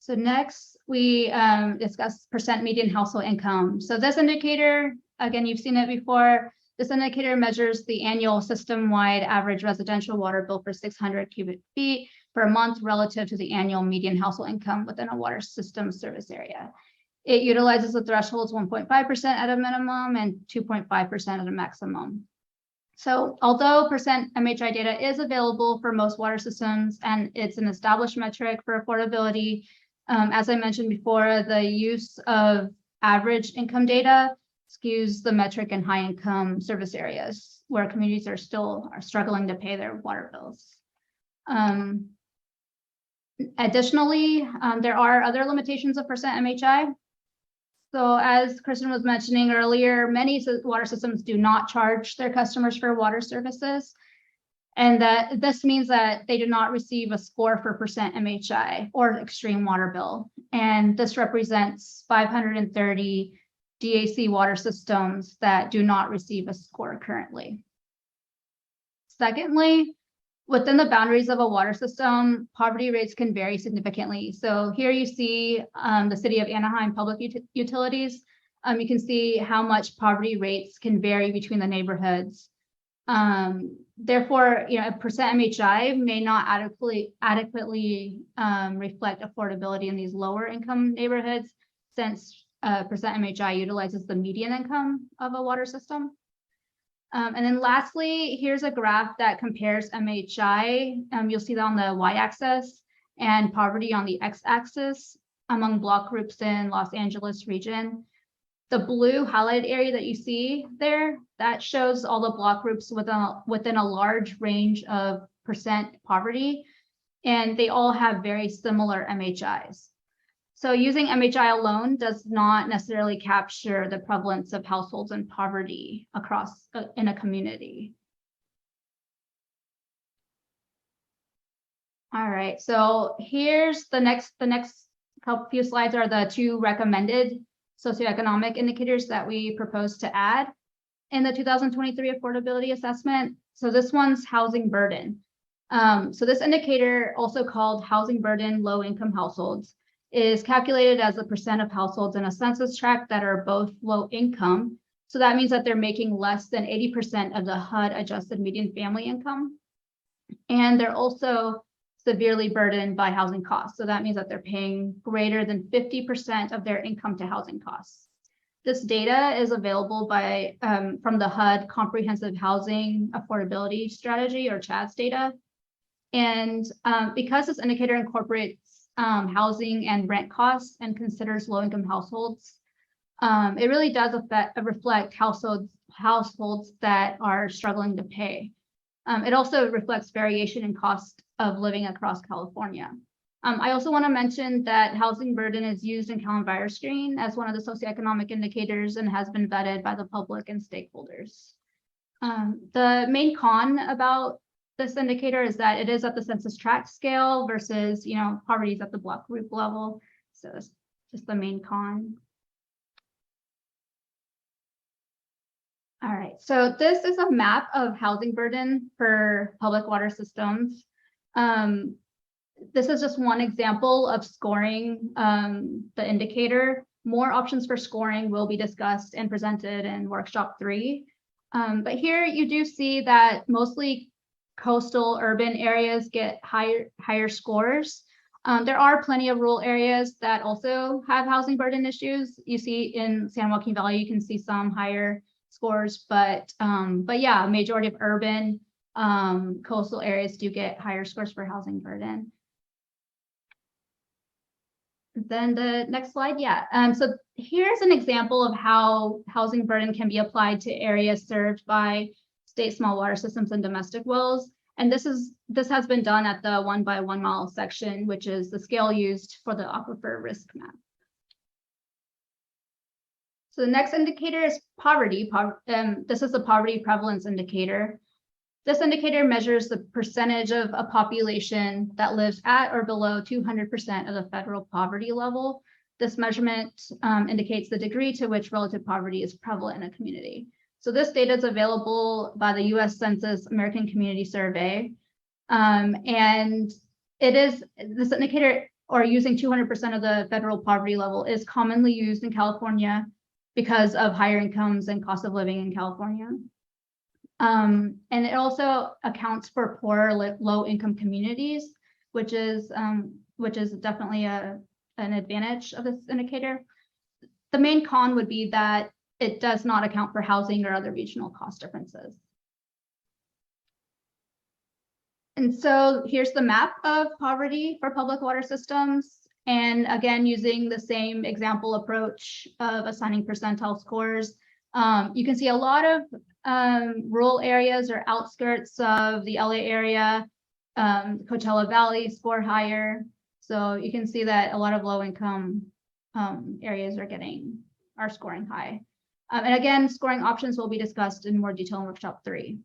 So next, we discuss percent median household income. So this indicator, again, you've seen it before. This indicator measures the annual system-wide average residential water bill for 600 cubic feet per month relative to the annual median household income within a water system service area. It utilizes the thresholds 1.5% at a minimum and 2.5% at a maximum. So although percent MHI data is available for most water systems and it's an established metric for affordability, as I mentioned before, the use of average income data skews the metric in high income service areas where communities are struggling to pay their water bills. Additionally, there are other limitations of percent MHI. So as Kristen was mentioning earlier, many water systems do not charge their customers for water services. And that this means that they do not receive a score for percent MHI or extreme water bill. And this represents 530 DAC water systems that do not receive a score currently. Secondly, within the boundaries of a water system, poverty rates can vary significantly. So here you see the city of Anaheim public utilities. You can see how much poverty rates can vary between the neighborhoods. Therefore, a percent MHI may not adequately reflect affordability in these lower income neighborhoods, since percent MHI utilizes the median income of a water system. And then lastly, here's a graph that compares MHI. You'll see that on the y-axis and poverty on the x-axis among block groups in Los Angeles region. The blue highlighted area that you see there, that shows all the block groups within a large range of percent poverty, and they all have very similar MHIs. So using MHI alone does not necessarily capture the prevalence of households in poverty across in a community. All right, so here's the next few slides are the two recommended socioeconomic indicators that we propose to add in the 2023 affordability assessment. So this one's housing burden. So this indicator, also called housing burden low income households, is calculated as a percent of households in a census tract that are both low income. So that means that they're making less than 80% of the HUD adjusted median family income. And they're also severely burdened by housing costs. So that means that they're paying greater than 50% of their income to housing costs. This data is available from the HUD Comprehensive Housing Affordability Strategy, or CHADS data. And because this indicator incorporates housing and rent costs and considers low-income households, it really does reflect households that are struggling to pay. It also reflects variation in cost of living across California. I also want to mention that housing burden is used in CalEnviro Screen as one of the socioeconomic indicators and has been vetted by the public and stakeholders. The main con about this indicator is that it is at the census tract scale versus, poverty is at the block group level. So it's just the main con. All right, so this is a map of housing burden for public water systems. This is just one example of scoring the indicator. More options for scoring will be discussed and presented in workshop 3. But here you do see that mostly coastal urban areas get higher scores. There are plenty of rural areas that also have housing burden issues. You see in San Joaquin Valley, you can see some higher scores, but yeah, majority of urban coastal areas do get higher scores for housing burden. Then the next slide, yeah. So here's an example of how housing burden can be applied to areas served by state small water systems and domestic wells. And this has been done at the 1 by 1 mile section, which is the scale used for the aquifer risk map. So the next indicator is poverty. This is the poverty prevalence indicator. This indicator measures the percentage of a population that lives at or below 200% of the federal poverty level. This measurement indicates the degree to which relative poverty is prevalent in a community. So this data is available by the US Census American Community Survey. And this indicator, or using 200% of the federal poverty level, is commonly used in California because of higher incomes and cost of living in California. And it also accounts for poor low-income communities, which is definitely an advantage of this indicator. The main con would be that it does not account for housing or other regional cost differences. And so here's the map of poverty for public water systems. And again, using the same example approach of assigning percentile scores, you can see a lot of rural areas or outskirts of the LA area, Coachella Valley score higher. So you can see that a lot of low income areas are scoring high. And again, scoring options will be discussed in more detail in workshop 3.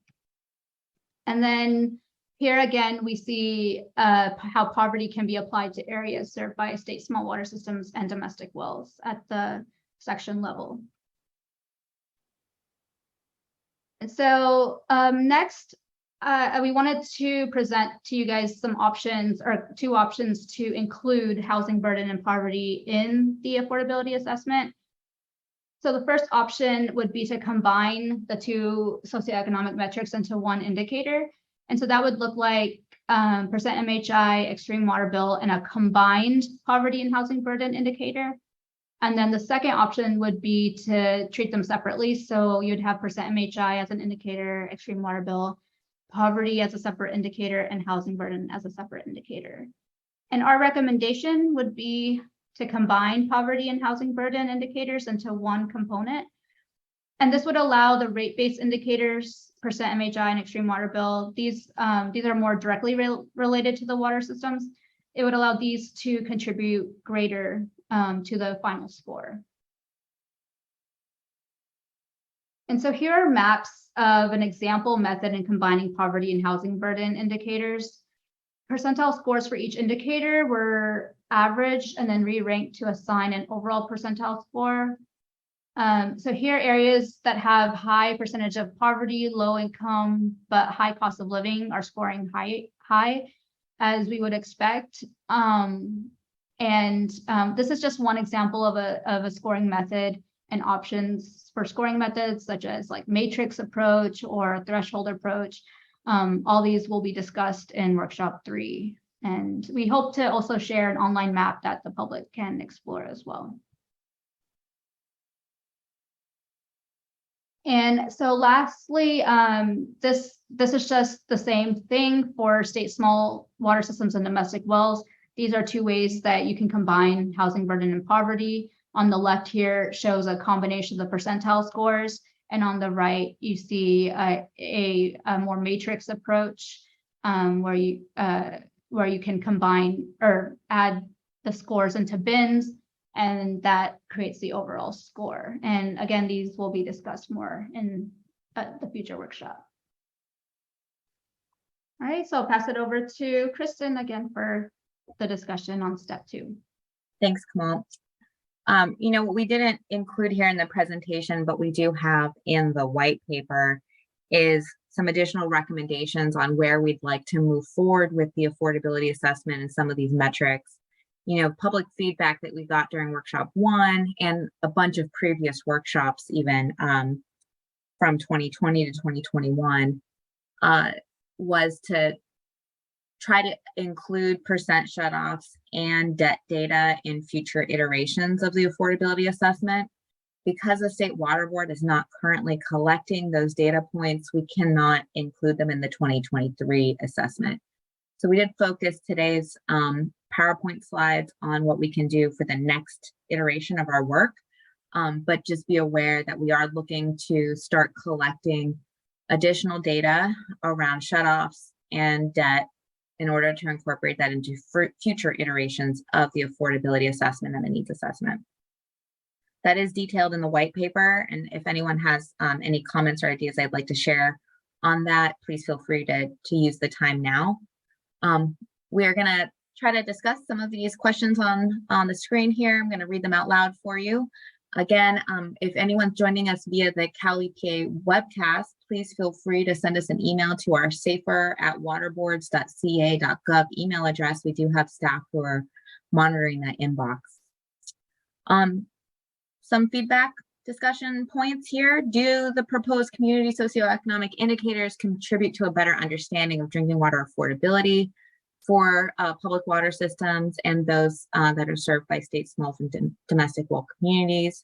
And then here again, we see how poverty can be applied to areas served by state small water systems and domestic wells at the section level. And so next, we wanted to present to you guys some options, or 2 options to include housing burden and poverty in the affordability assessment. So the first option would be to combine the 2 socioeconomic metrics into one indicator. And so that would look like percent MHI, extreme water bill, and a combined poverty and housing burden indicator. And then the second option would be to treat them separately. So you'd have percent MHI as an indicator, extreme water bill, poverty as a separate indicator, and housing burden as a separate indicator. And our recommendation would be to combine poverty and housing burden indicators into one component. And this would allow the rate-based indicators, percent MHI and extreme water bill. These are more directly related to the water systems. It would allow these to contribute greater to the final score. And so here are maps of an example method in combining poverty and housing burden indicators. Percentile scores for each indicator were averaged and then re-ranked to assign an overall percentile score. So here, areas that have high percentage of poverty, low income, but high cost of living are scoring high, as we would expect. This is just one example of a scoring method, and options for scoring methods such as like matrix approach or threshold approach. All these will be discussed in workshop 3. And we hope to also share an online map that the public can explore as well. And so lastly, this is just the same thing for state small water systems and domestic wells. These are 2 ways that you can combine housing burden and poverty. On the left here shows a combination of the percentile scores, and on the right you see a more matrix approach where you can combine or add the scores into bins, and that creates the overall score. And again, these will be discussed more in the future workshop. All right, so I'll pass it over to Kristen again for the discussion on step 2. Thanks, Kamal. What we didn't include here in the presentation, but we do have in the white paper is some additional recommendations on where we'd like to move forward with the affordability assessment and some of these metrics. Public feedback that we got during workshop 1 and a bunch of previous workshops, even from 2020 to 2021, was to try to include percent shutoffs and debt data in future iterations of the affordability assessment. Because the State Water Board is not currently collecting those data points, we cannot include them in the 2023 assessment. So we did focus today's PowerPoint slides on what we can do for the next iteration of our work, but just be aware that we are looking to start collecting additional data around shutoffs and debt in order to incorporate that into future iterations of the affordability assessment and the needs assessment. That is detailed in the white paper, and if anyone has any comments or ideas I'd like to share on that, please feel free to use the time now. We are going to try to discuss some of these questions on the screen here. I'm going to read them out loud for you. Again, if anyone's joining us via the Cali PA webcast, please feel free to send us an email to our safer@waterboards.ca.gov email address. We do have staff who are monitoring that inbox. Some feedback discussion points here. Do the proposed community socioeconomic indicators contribute to a better understanding of drinking water affordability for public water systems and those that are served by state, small, and domestic well communities?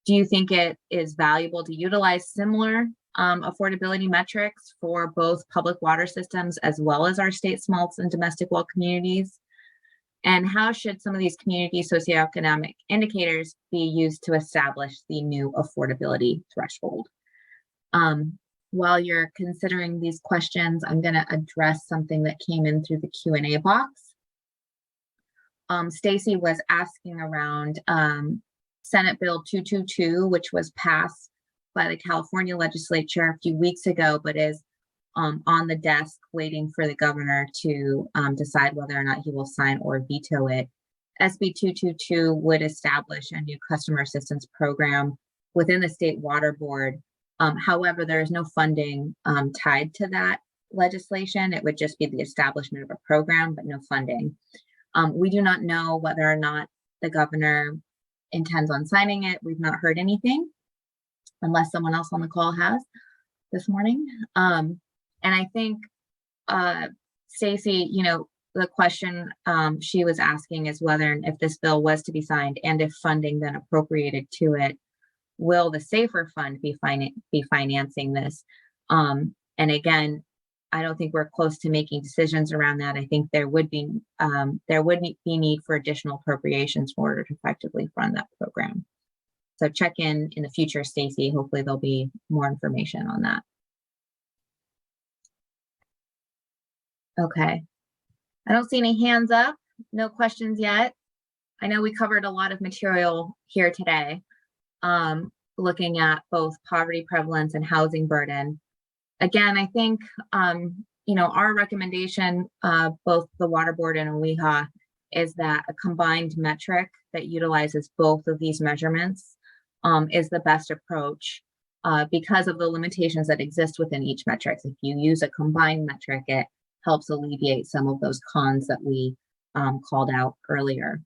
Do you think it is valuable to utilize similar affordability metrics for both public water systems as well as our state, small, and domestic well communities? And how should some of these community socioeconomic indicators be used to establish the new affordability threshold? While you're considering these questions, I'm going to address something that came in through the Q&A box. Stacy was asking around Senate Bill 222, which was passed by the California legislature a few weeks ago, but is on the desk waiting for the governor to decide whether or not he will sign or veto it. SB 222 would establish a new customer assistance program within the State Water Board. However, there is no funding tied to that legislation. It would just be the establishment of a program, but no funding. We do not know whether or not the governor intends on signing it. We've not heard anything, unless someone else on the call has this morning. And I think, Stacy, the question she was asking is whether and if this bill was to be signed and if funding then appropriated to it, will the SAFER fund be financing this? And again, I don't think we're close to making decisions around that. I think there would be need for additional appropriations in order to effectively fund that program. So check in the future, Stacy. Hopefully there'll be more information on that. Okay, I don't see any hands up. No questions yet. I know we covered a lot of material here today. Looking at both poverty prevalence and housing burden. Again, I think, our recommendation, both the Water Board and OEHA, is that a combined metric that utilizes both of these measurements is the best approach because of the limitations that exist within each metric. If you use a combined metric, it helps alleviate some of those cons that we called out earlier.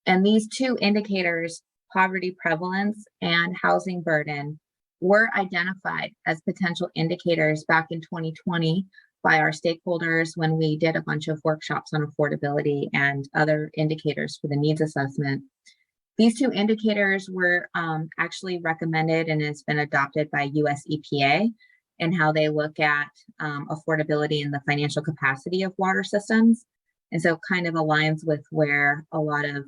And these two indicators, poverty prevalence and housing burden, were identified as potential indicators back in 2020 by our stakeholders when we did a bunch of workshops on affordability and other indicators for the needs assessment. These two indicators were actually recommended and has been adopted by US EPA and how they look at affordability and the financial capacity of water systems. And so it kind of aligns with where a lot of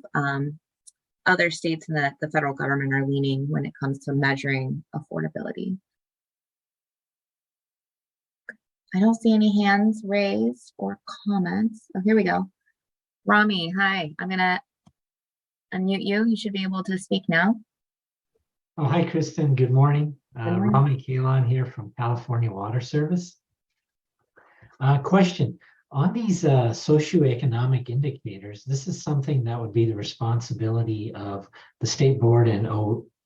other states and the federal government are leaning when it comes to measuring affordability. I don't see any hands raised or comments. Oh, here we go. Rami, hi. I'm gonna unmute you. You should be able to speak now. Oh, hi, Kristen. Good morning. Good morning. Rami Kalon here from California Water Service. Question. On these socioeconomic indicators, this is something that would be the responsibility of the state board and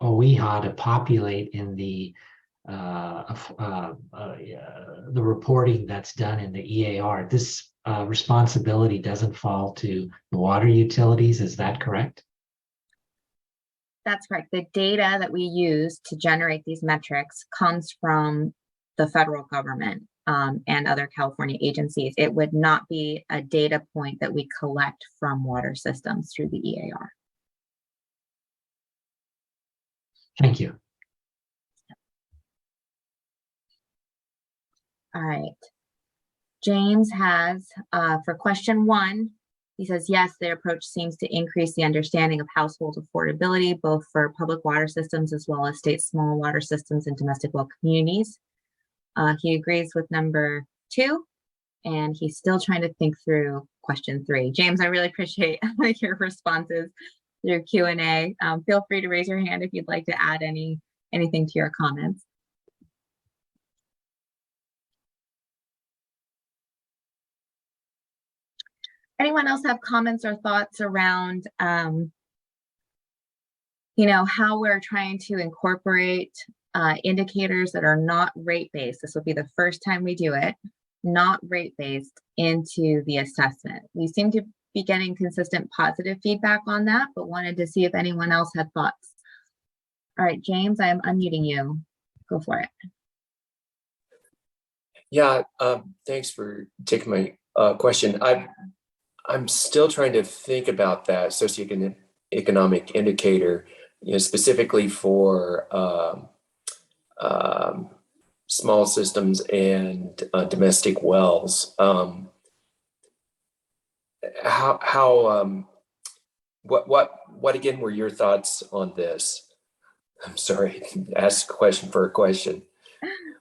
OEHA to populate in the reporting that's done in the EAR. This responsibility doesn't fall to the water utilities. Is that correct? That's correct. The data that we use to generate these metrics comes from the federal government and other California agencies. It would not be a data point that we collect from water systems through the EAR. Thank you. All right. James has, for question 1, he says, yes, their approach seems to increase the understanding of household affordability, both for public water systems as well as state small water systems and domestic well communities. He agrees with number 2, and he's still trying to think through question 3. James, I really appreciate your responses through Q&A. Feel free to raise your hand if you'd like to add anything to your comments. Anyone else have comments or thoughts around, how we're trying to incorporate indicators that are not rate-based? This will be the first time we do it, not rate-based, into the assessment. We seem to be getting consistent positive feedback on that, but wanted to see if anyone else had thoughts. All right, James, I am unmuting you. Go for it. Yeah, thanks for taking my question. I'm still trying to think about that socioeconomic indicator, specifically for small systems and domestic wells. What again were your thoughts on this? I'm sorry, ask a question for a question.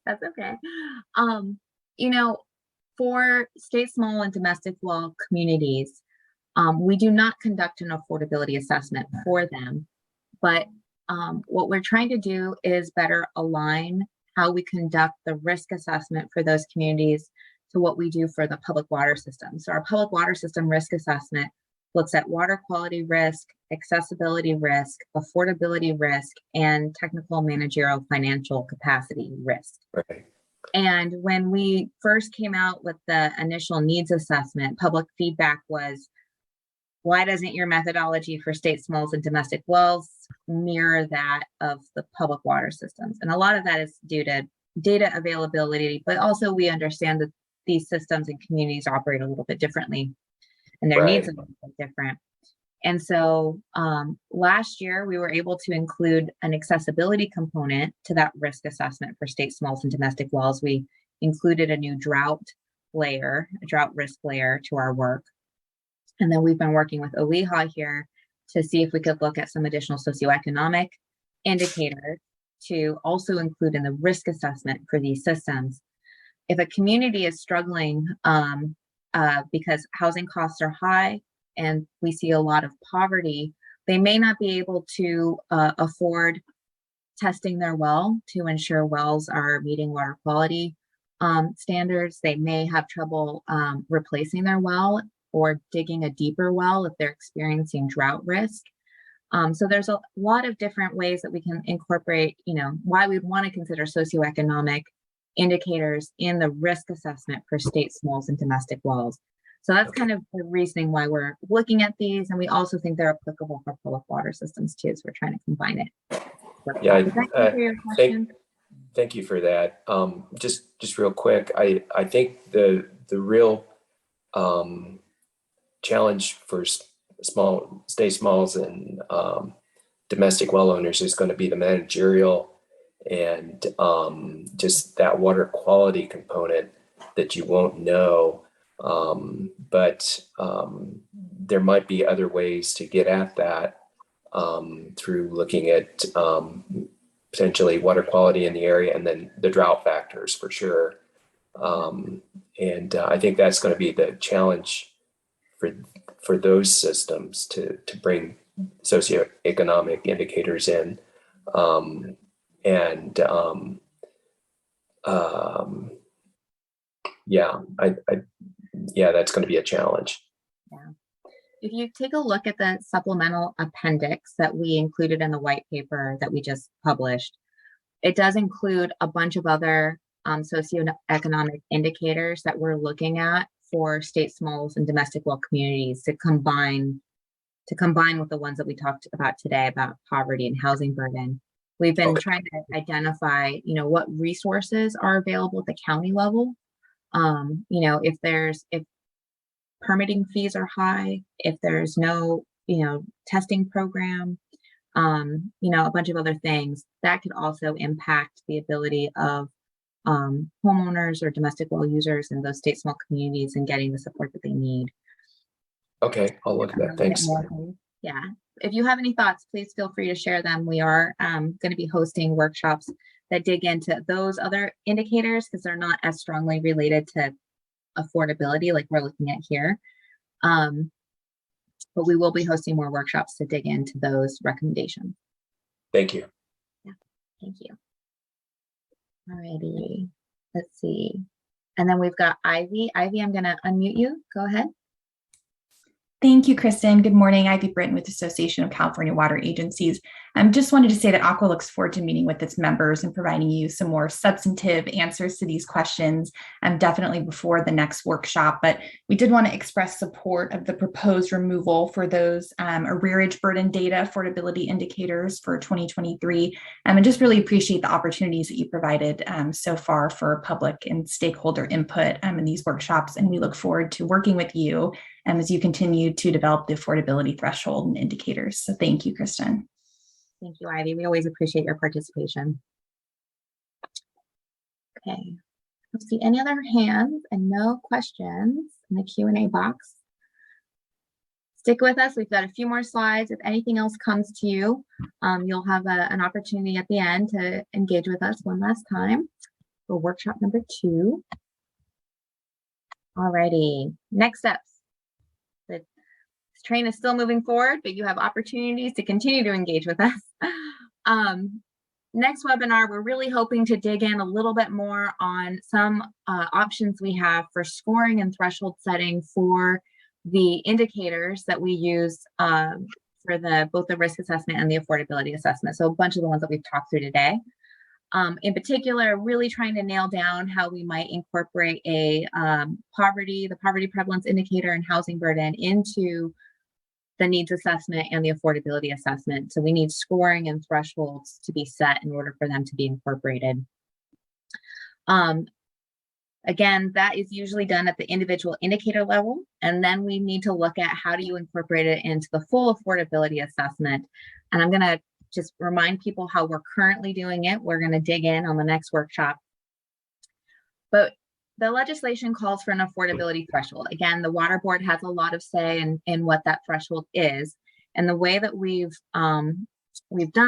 That's okay. For state small and domestic well communities, we do not conduct an affordability assessment for them, but what we're trying to do is better align how we conduct the risk assessment for those communities to what we do for the public water system. So our public water system risk assessment looks at water quality risk, accessibility risk, affordability risk, and technical, managerial, financial capacity risk. Right. And when we first came out with the initial needs assessment, public feedback was, why doesn't your methodology for state smalls and domestic wells mirror that of the public water systems? And a lot of that is due to data availability, but also we understand that these systems and communities operate a little bit differently and their needs are a little bit different. And so last year, we were able to include an accessibility component to that risk assessment for state smalls and domestic wells. We included a new drought risk layer to our work. And then we've been working with OEHA here to see if we could look at some additional socioeconomic indicators to also include in the risk assessment for these systems. If a community is struggling because housing costs are high, and we see a lot of poverty, they may not be able to afford testing their well to ensure wells are meeting water quality standards. They may have trouble replacing their well or digging a deeper well if they're experiencing drought risk. So there's a lot of different ways that we can incorporate, why we'd want to consider socioeconomic indicators in the risk assessment for state smalls and domestic wells. So that's kind of the reasoning why we're looking at these. And we also think they're applicable for public water systems too. So we're trying to combine it. Yeah, Thank you for that. Just real quick, I think the real challenge for state smalls and domestic well owners is going to be the managerial and just that water quality component that you won't know. But there might be other ways to get at that through looking at potentially water quality in the area and then the drought factors for sure. And I think that's going to be the challenge for those systems to bring socioeconomic indicators in. Yeah, yeah, that's going to be a challenge. If you take a look at the supplemental appendix that we included in the white paper that we just published, it does include a bunch of other socioeconomic indicators that we're looking at for state smalls and domestic well communities to combine with the ones that we talked about today about poverty and housing burden. We've been trying to identify, what resources are available at the county level. If permitting fees are high, if there's no, testing program, a bunch of other things that could also impact the ability of homeowners or domestic well users in those state small communities and getting the support that they need. Okay, I'll look at that. Thanks. Yeah. If you have any thoughts, please feel free to share them. We are going to be hosting workshops that dig into those other indicators because they're not as strongly related to affordability like we're looking at here. But we will be hosting more workshops to dig into those recommendations. Thank you. Yeah, thank you. All righty, let's see. And then we've got Ivy. Ivy, I'm going to unmute you. Go ahead. Thank you, Kristen. Good morning. Ivy Britton with the Association of California Water Agencies. Just wanted to say that ACWA looks forward to meeting with its members and providing you some more substantive answers to these questions, definitely before the next workshop. But we did want to express support of the proposed removal for those arrearage burden data affordability indicators for 2023, and just really appreciate the opportunities that you provided so far for public and stakeholder input in these workshops. And we look forward to working with you as you continue to develop the affordability threshold and indicators. So thank you, Kristen. Thank you, Ivy. We always appreciate your participation. Okay, let's see any other hands and no questions in the Q&A box. Stick with us. We've got a few more slides. If anything else comes to you, you'll have an opportunity at the end to engage with us one last time for workshop number 2. All righty, next steps. The train is still moving forward, but you have opportunities to continue to engage with us. Next webinar, we're really hoping to dig in a little bit more on some options we have for scoring and threshold setting for the indicators that we use for both the risk assessment and the affordability assessment. So a bunch of the ones that we've talked through today. In particular, really trying to nail down how we might incorporate the poverty prevalence indicator and housing burden into the needs assessment and the affordability assessment. So we need scoring and thresholds to be set in order for them to be incorporated. Again, that is usually done at the individual indicator level. And then we need to look at how do you incorporate it into the full affordability assessment. And I'm gonna just remind people how we're currently doing it. We're gonna dig in on the next workshop. But the legislation calls for an affordability threshold. Again, the Water Board has a lot of say in what that threshold is. And the way that we've done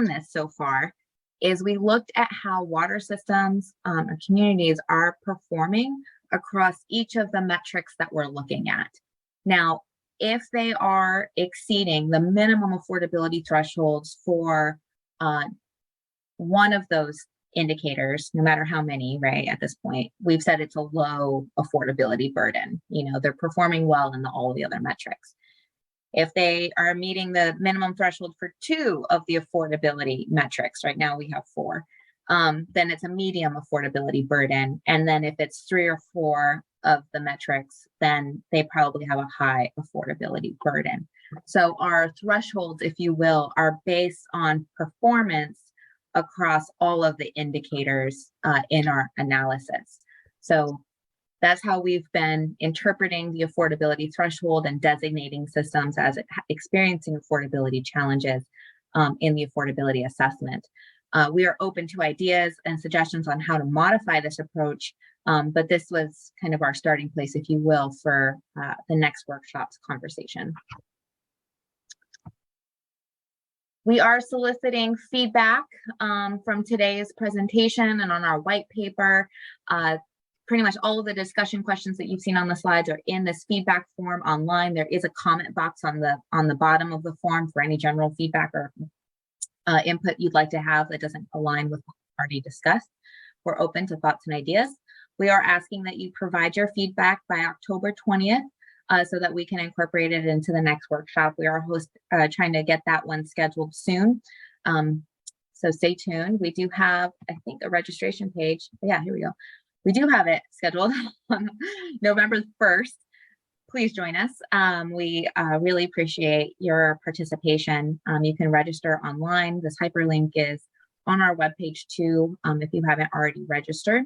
this so far is we looked at how water systems or communities are performing across each of the metrics that we're looking at. Now, if they are exceeding the minimum affordability thresholds for one of those indicators, no matter how many, right, at this point, we've said it's a low affordability burden. They're performing well in all the other metrics. If they are meeting the minimum threshold for 2 of the affordability metrics, right now we have 4, then it's a medium affordability burden. And then if it's 3 or 4 of the metrics, then they probably have a high affordability burden. So our thresholds, if you will, are based on performance across all of the indicators in our analysis. So that's how we've been interpreting the affordability threshold and designating systems as experiencing affordability challenges in the affordability assessment. We are open to ideas and suggestions on how to modify this approach, but this was kind of our starting place, if you will, for the next workshop's conversation. We are soliciting feedback from today's presentation and on our white paper. Pretty much all of the discussion questions that you've seen on the slides are in this feedback form online. There is a comment box on the bottom of the form for any general feedback or input you'd like to have that doesn't align with what we already discussed. We're open to thoughts and ideas. We are asking that you provide your feedback by October 20th so that we can incorporate it into the next workshop. We are trying to get that one scheduled soon. So stay tuned. We do have, I think, a registration page. Yeah, here we go. We do have it scheduled on November 1st. Please join us. We really appreciate your participation. You can register online. This hyperlink is on our webpage too, if you haven't already registered.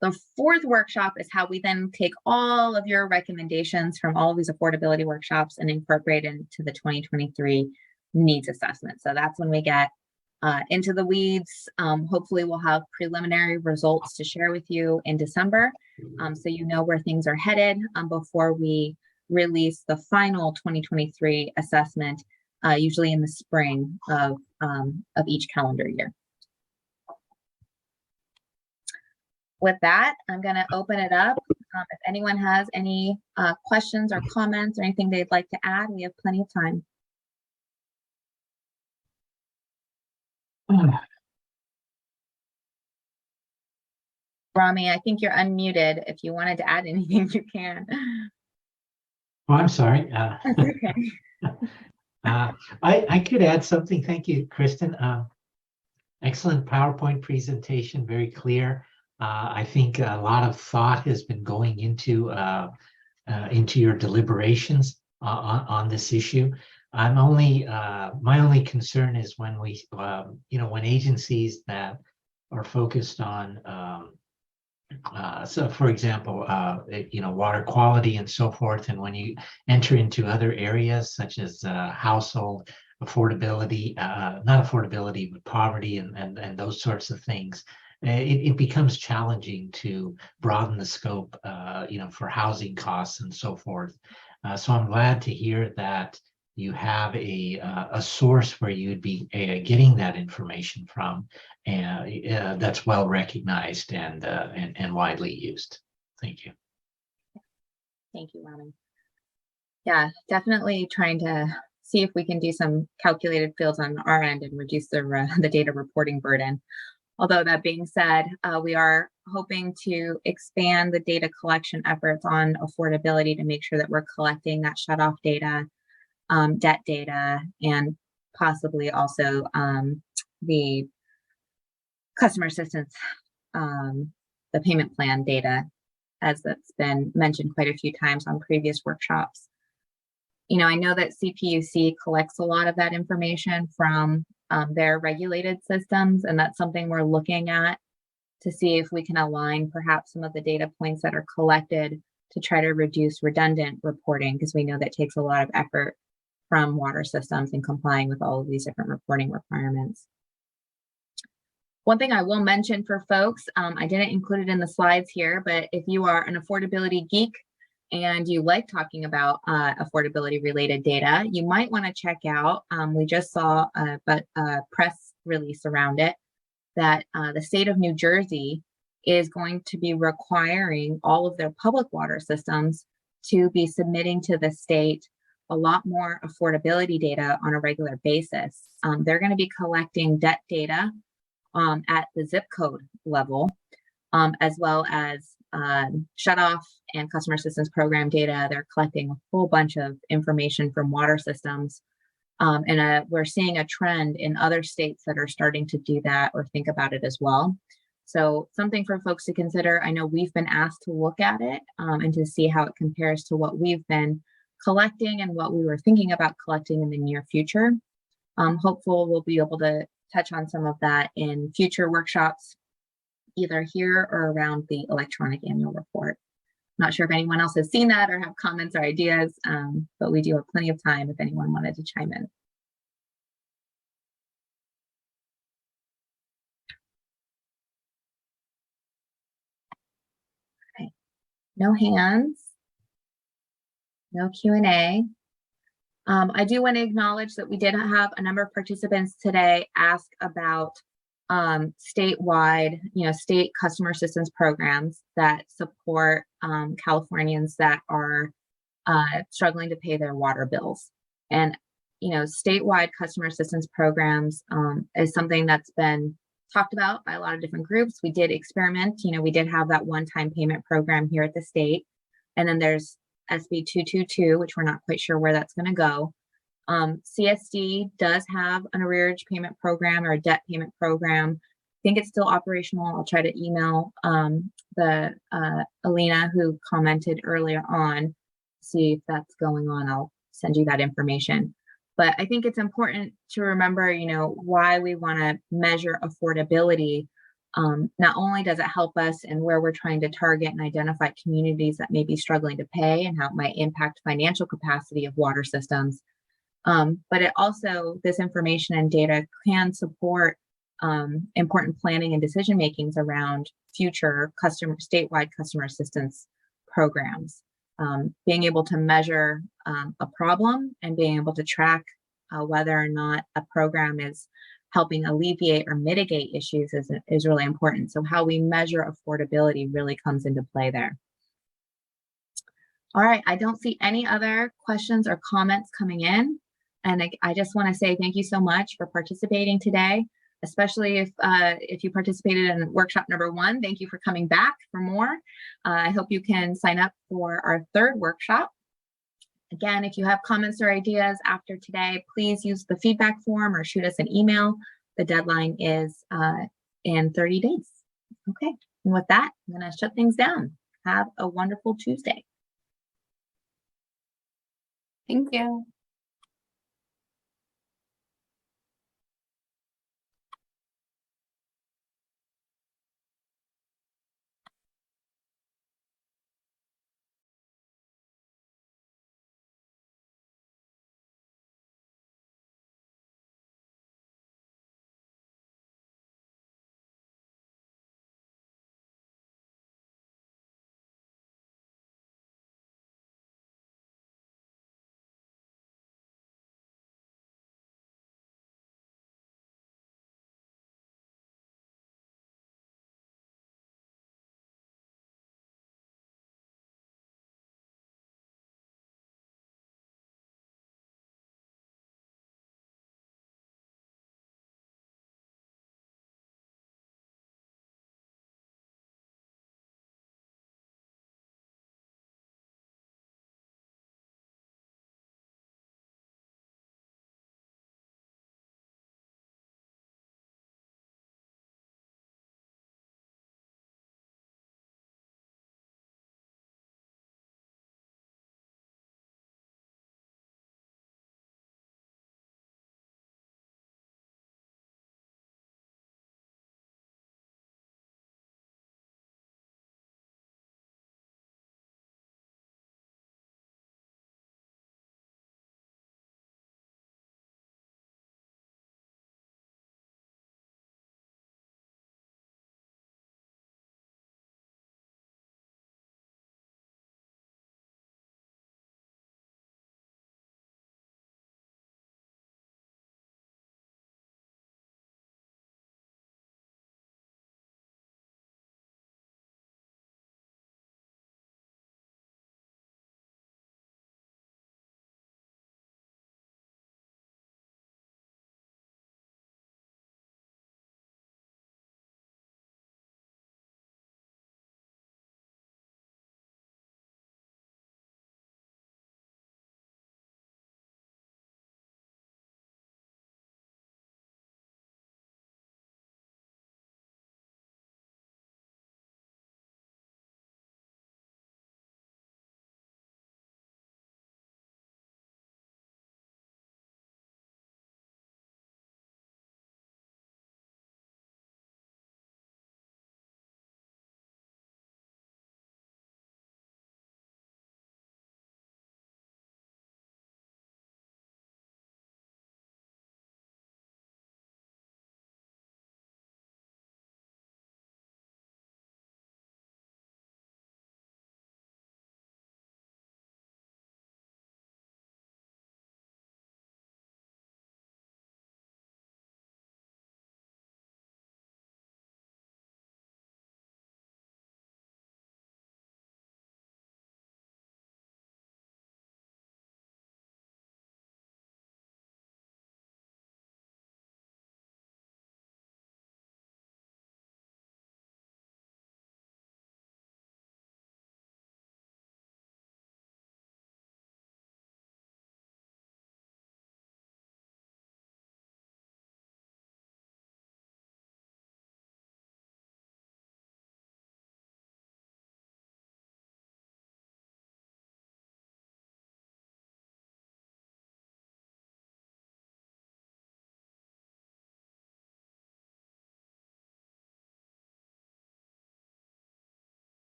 The fourth workshop is how we then take all of your recommendations from all of these affordability workshops and incorporate into the 2023 needs assessment. So that's when we get into the weeds. Hopefully we'll have preliminary results to share with you in December, so you know where things are headed before we release the final 2023 assessment, usually in the spring of each calendar year. With that, I'm going to open it up. If anyone has any questions or comments or anything they'd like to add, we have plenty of time. Rami, I think you're unmuted. If you wanted to add anything, you can. Oh, I'm sorry. That's okay. I could add something. Thank you, Kristen. Excellent PowerPoint presentation, very clear. I think a lot of thought has been going into your deliberations on this issue. My only concern is when we, when agencies that are focused on, so for example, water quality and so forth, and when you enter into other areas such as household affordability, not affordability, but poverty and those sorts of things, it becomes challenging to broaden the scope, for housing costs and so forth. So I'm glad to hear that you have a source where you'd be getting that information from, and that's well recognized and widely used. Thank you. Thank you, Rami. Yeah, definitely trying to see if we can do some calculated fields on our end and reduce the data reporting burden. Although that being said, we are hoping to expand the data collection efforts on affordability to make sure that we're collecting that shutoff data, debt data, and possibly also the customer assistance, the payment plan data, as that's been mentioned quite a few times on previous workshops. I know that CPUC collects a lot of that information from their regulated systems, and that's something we're looking at to see if we can align perhaps some of the data points that are collected to try to reduce redundant reporting, because we know that takes a lot of effort from water systems in complying with all of these different reporting requirements. One thing I will mention for folks, I didn't include it in the slides here, but if you are an affordability geek and you like talking about affordability related data, you might want to check out, we just saw a press release around it, that the state of New Jersey is going to be requiring all of their public water systems to be submitting to the state a lot more affordability data on a regular basis. They're going to be collecting debt data at the zip code level, as well as shutoff and customer assistance program data. They're collecting a whole bunch of information from water systems. And we're seeing a trend in other states that are starting to do that or think about it as well. So something for folks to consider. I know we've been asked to look at it and to see how it compares to what we've been collecting and what we were thinking about collecting in the near future. Hopefully we'll be able to touch on some of that in future workshops, either here or around the electronic annual report. Not sure if anyone else has seen that or have comments or ideas, but we do have plenty of time if anyone wanted to chime in. Okay, no hands, no Q&A. I do want to acknowledge that we did have a number of participants today ask about statewide, state customer assistance programs that support Californians that are struggling to pay their water bills. And, statewide customer assistance programs is something that's been talked about by a lot of different groups. We did experiment, we did have that one-time payment program here at the state. And then there's SB 222, which we're not quite sure where that's going to go. CSD does have an arrearage payment program or a debt payment program. I think it's still operational. I'll try to email Alina, who commented earlier on, see if that's going on. I'll send you that information. But I think it's important to remember, why we want to measure affordability. Not only does it help us in where we're trying to target and identify communities that may be struggling to pay and how it might impact financial capacity of water systems, but it also, this information and data can support important planning and decision makings around future statewide customer assistance programs. Being able to measure a problem and being able to track whether or not a program is helping alleviate or mitigate issues is really important. So how we measure affordability really comes into play there. All right, I don't see any other questions or comments coming in. And I just want to say thank you so much for participating today, especially if you participated in workshop number 1. Thank you for coming back for more. I hope you can sign up for our 3rd workshop. Again, if you have comments or ideas after today, please use the feedback form or shoot us an email. The deadline is in 30 days. Okay, and with that, I'm going to shut things down. Have a wonderful Tuesday. Thank you.